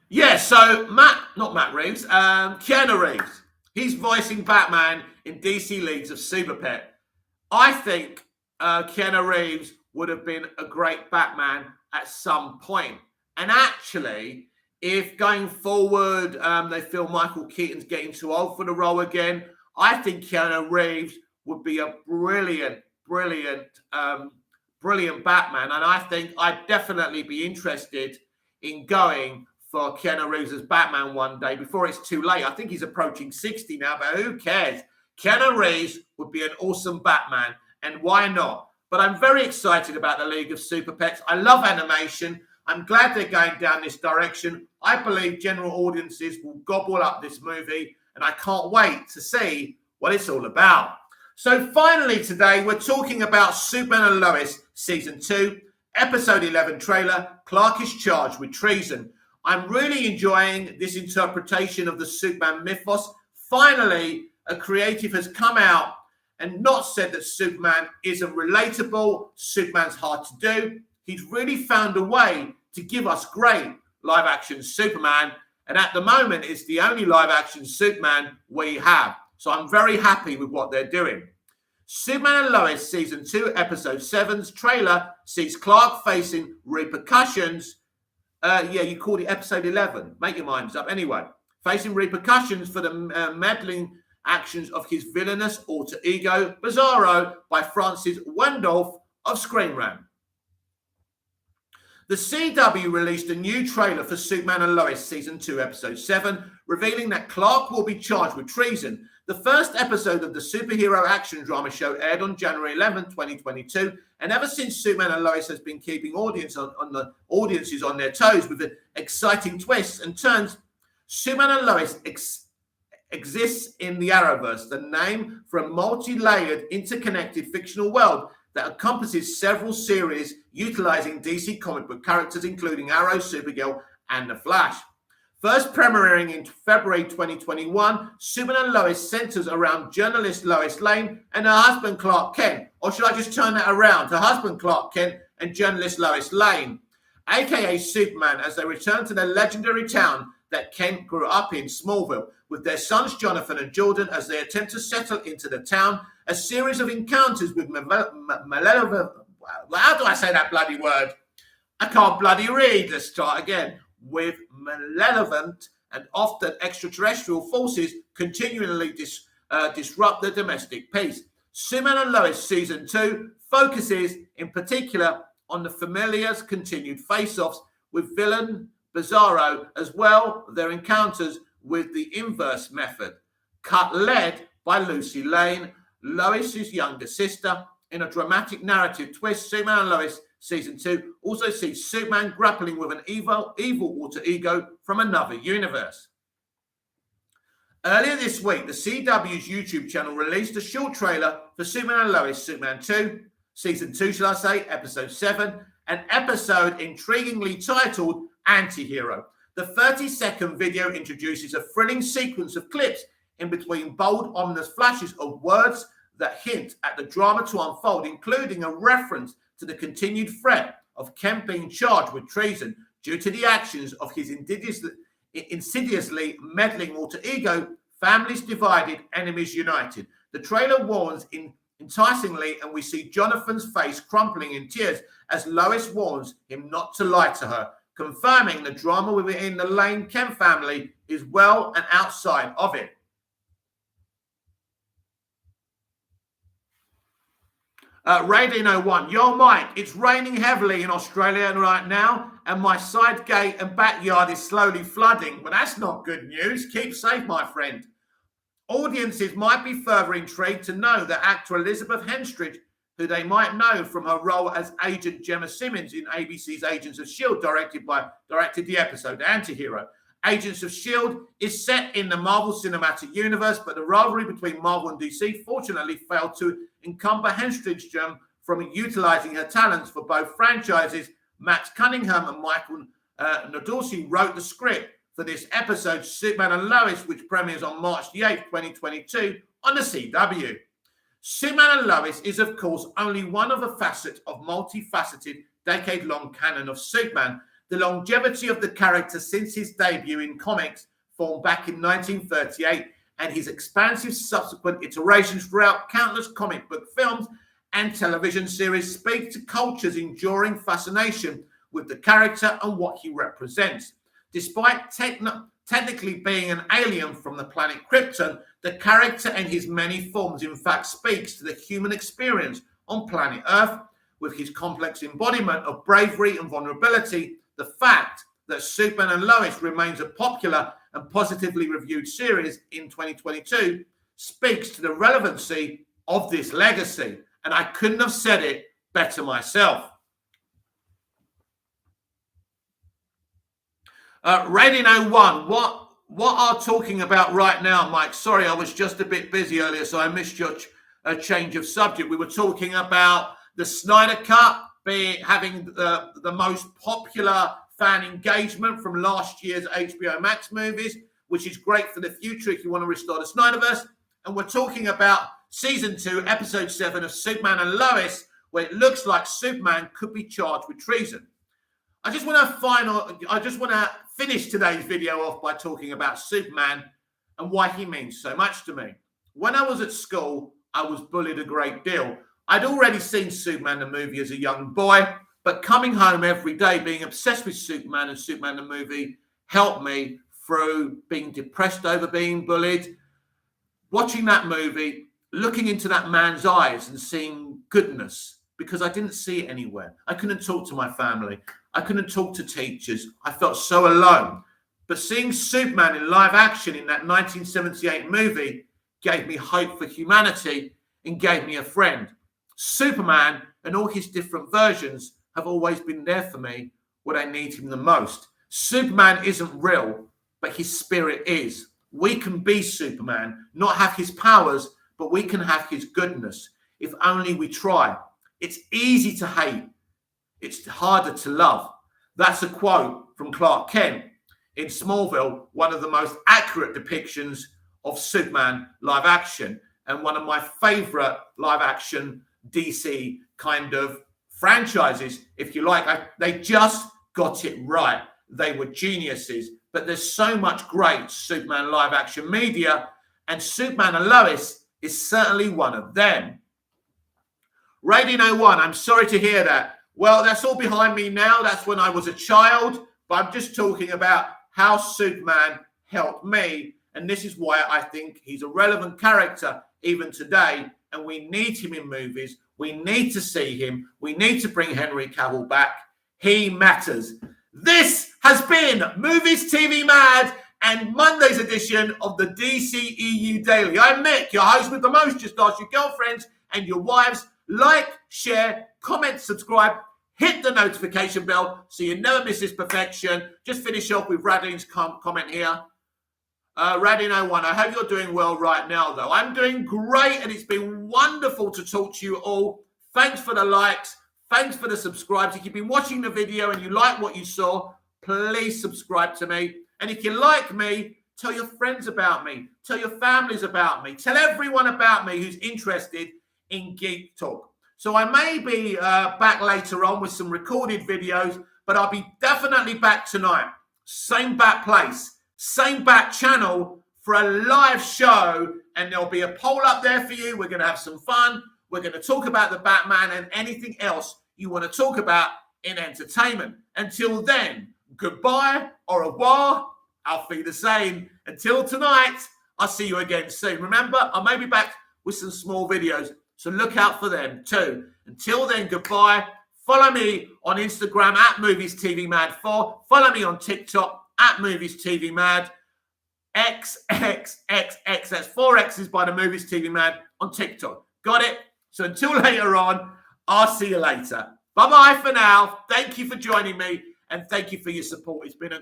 Yeah, so Keanu Reeves. He's voicing Batman in DC Leagues of Super Pet. I think Keanu Reeves would have been a great Batman at some point. And actually, if going forward they feel Michael Keaton's getting too old for the role again, I think Keanu Reeves would be a brilliant Batman. And I think I'd definitely be interested in going for Keanu Reeves as Batman one day before it's too late. I think he's approaching 60 now, but who cares? Keanu Reeves would be an awesome Batman, and why not? But I'm very excited about the League of Super Pets. I love animation. I'm glad they're going down this direction. I believe general audiences will gobble up this movie, and I can't wait to see what it's all about. So finally today, we're talking about Superman and Lois Season 2, Episode 11 trailer, Clark is charged with treason. I'm really enjoying this interpretation of the Superman mythos. Finally, a creative has come out and not said that Superman isn't relatable, Superman's hard to do. He's really found a way to give us great live-action Superman, and at the moment, it's the only live-action Superman we have. So I'm very happy with what they're doing. Superman and Lois Season 2, Episode 7's trailer sees Clark facing repercussions. You called it Episode 11. Make your minds up. Anyway, facing repercussions for the meddling actions of his villainous alter ego, Bizarro, by Francis Wendorf of Screen Rant. The CW released a new trailer for Superman and Lois Season 2, Episode 7, revealing that Clark will be charged with treason. The first episode of the superhero action drama show aired on January 11, 2022, and ever since, Superman and Lois has been keeping audiences on their toes with exciting twists and turns. Superman and Lois exists in the Arrowverse, the name for a multi-layered, interconnected fictional world that encompasses several series utilizing DC comic book characters, including Arrow, Supergirl, and The Flash. First premiering in February 2021, Superman and Lois centers around journalist Lois Lane and her husband Clark Kent. Or should I just turn that around? Her husband Clark Kent and journalist Lois Lane, aka Superman, as they return to the legendary town that Kent grew up in, Smallville, with their sons Jonathan and Jordan as they attempt to settle into the town. A series of encounters with malevolent... How do I say that bloody word? I can't bloody read. Let's start again. With malevolent and often extraterrestrial forces continually disrupt the domestic peace. Superman and Lois Season 2 focuses in particular on the familiar's continued face-offs with villain Bizarro, as well as their encounters with the inverse method. Led by Lucy Lane, Lois's younger sister. In a dramatic narrative twist, Superman and Lois Season 2 also sees Superman grappling with an evil alter ego from another universe. Earlier this week, the CW's YouTube channel released a short trailer for Superman and Lois Superman 2, Season 2, shall I say, Episode 7, an episode intriguingly titled Anti-Hero. The 30-second video introduces a thrilling sequence of clips in between bold, ominous flashes of words that hint at the drama to unfold, including a reference to the continued threat of Kent being charged with treason due to the actions of his insidiously meddling alter ego. Families divided, enemies united. The trailer warns enticingly, and we see Jonathan's face crumpling in tears as Lois warns him not to lie to her, confirming the drama within the Lane Kent family is well and outside of it. Radino 1, yo Mike, it's raining heavily in Australia right now, and my side gate and backyard is slowly flooding. Well, that's not good news. Keep safe, my friend. Audiences might be further intrigued to know that actor Elizabeth Henstridge, who they might know from her role as Agent Gemma Simmons in ABC's Agents of S.H.I.E.L.D., directed the episode Anti-Hero. Agents of S.H.I.E.L.D. is set in the Marvel Cinematic Universe, but the rivalry between Marvel and DC fortunately failed to encumber Henstridge from utilizing her talents for both franchises. Matt Cunningham and Michael Nardossi wrote the script for this episode, Superman and Lois, which premieres on March the 8th, 2022 on the CW. Superman and Lois is, of course, only one of a facet of multifaceted, decade-long canon of Superman. The longevity of the character since his debut in comics, formed back in 1938, and his expansive subsequent iterations throughout countless comic book films and television series speak to culture's enduring fascination with the character and what he represents. Despite technically being an alien from the planet Krypton, the character and his many forms in fact speaks to the human experience on planet Earth. With his complex embodiment of bravery and vulnerability, the fact that Superman and Lois remains a popular and positively reviewed series in 2022 speaks to the relevancy of this legacy. And I couldn't have said it better myself. Radio 1, what are talking about right now, Mike? Sorry, I was just a bit busy earlier, so I missed your change of subject. We were talking about the Snyder Cut having the most popular fan engagement from last year's HBO Max movies, which is great for the future if you want to restore the Snyderverse. And we're talking about Season 2, Episode 7 of Superman and Lois, where it looks like Superman could be charged with treason. I just want to finish today's video off by talking about Superman and why he means so much to me. When I was at school, I was bullied a great deal. I'd already seen Superman the movie as a young boy, but coming home every day being obsessed with Superman and Superman the movie helped me through being depressed over being bullied. Watching that movie, looking into that man's eyes and seeing goodness, because I didn't see it anywhere. I couldn't talk to my family. I couldn't talk to teachers. I felt so alone. But seeing Superman in live action in that 1978 movie gave me hope for humanity and gave me a friend. Superman and all his different versions have always been there for me when I need him the most. Superman isn't real, but his spirit is. We can be Superman, not have his powers, but we can have his goodness if only we try. It's easy to hate. It's harder to love. That's a quote from Clark Kent in Smallville, one of the most accurate depictions of Superman live action and one of my favorite live action DC kind of franchises, if you like. They just got it right. They were geniuses. But there's so much great Superman live action media, and Superman and Lois is certainly one of them. Radio 1, I'm sorry to hear that. Well, that's all behind me now. That's when I was a child. But I'm just talking about how Superman helped me. And this is why I think he's a relevant character even today. And we need him in movies. We need to see him. We need to bring Henry Cavill back. He matters. This has been Movies TV Mad and Monday's edition of the DCEU Daily. I'm Nick, your host with the most. Just ask your girlfriends and your wives. Like, share, comment, subscribe. Hit the notification bell so you never miss this perfection. Just finish off with Radin's comment here. Radin01, I hope you're doing well right now, though. I'm doing great, and it's been wonderful to talk to you all. Thanks for the likes. Thanks for the subscribes. If you've been watching the video and you like what you saw, please subscribe to me. And if you like me, tell your friends about me. Tell your families about me. Tell everyone about me who's interested in Geek Talk. So I may be back later on with some recorded videos, but I'll be definitely back tonight. Same back place, same back channel for a live show, and there'll be a poll up there for you. We're going to have some fun. We're going to talk about the Batman and anything else you want to talk about in entertainment. Until then, goodbye, au revoir, auf Wiedersehen. Until tonight, I'll see you again soon. Remember, I may be back with some small videos, so look out for them too. Until then, goodbye. Follow me on Instagram at MoviesTVMad4. Follow me on TikTok at MoviesTVMad. XXXX. That's 4 X's by the Movies TV Mad on TikTok. Got it? So until later on, I'll see you later. Bye-bye for now. Thank you for joining me, and thank you for your support. It's been a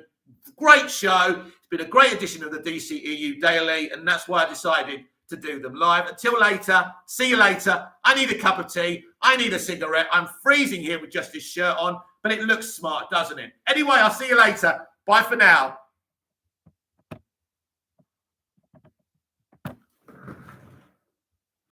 great show. It's been a great edition of the DCEU Daily, and that's why I decided to do them live. Until later, see you later. I need a cup of tea. I need a cigarette. I'm freezing here with just this shirt on, but it looks smart, doesn't it? Anyway, I'll see you later. Bye for now.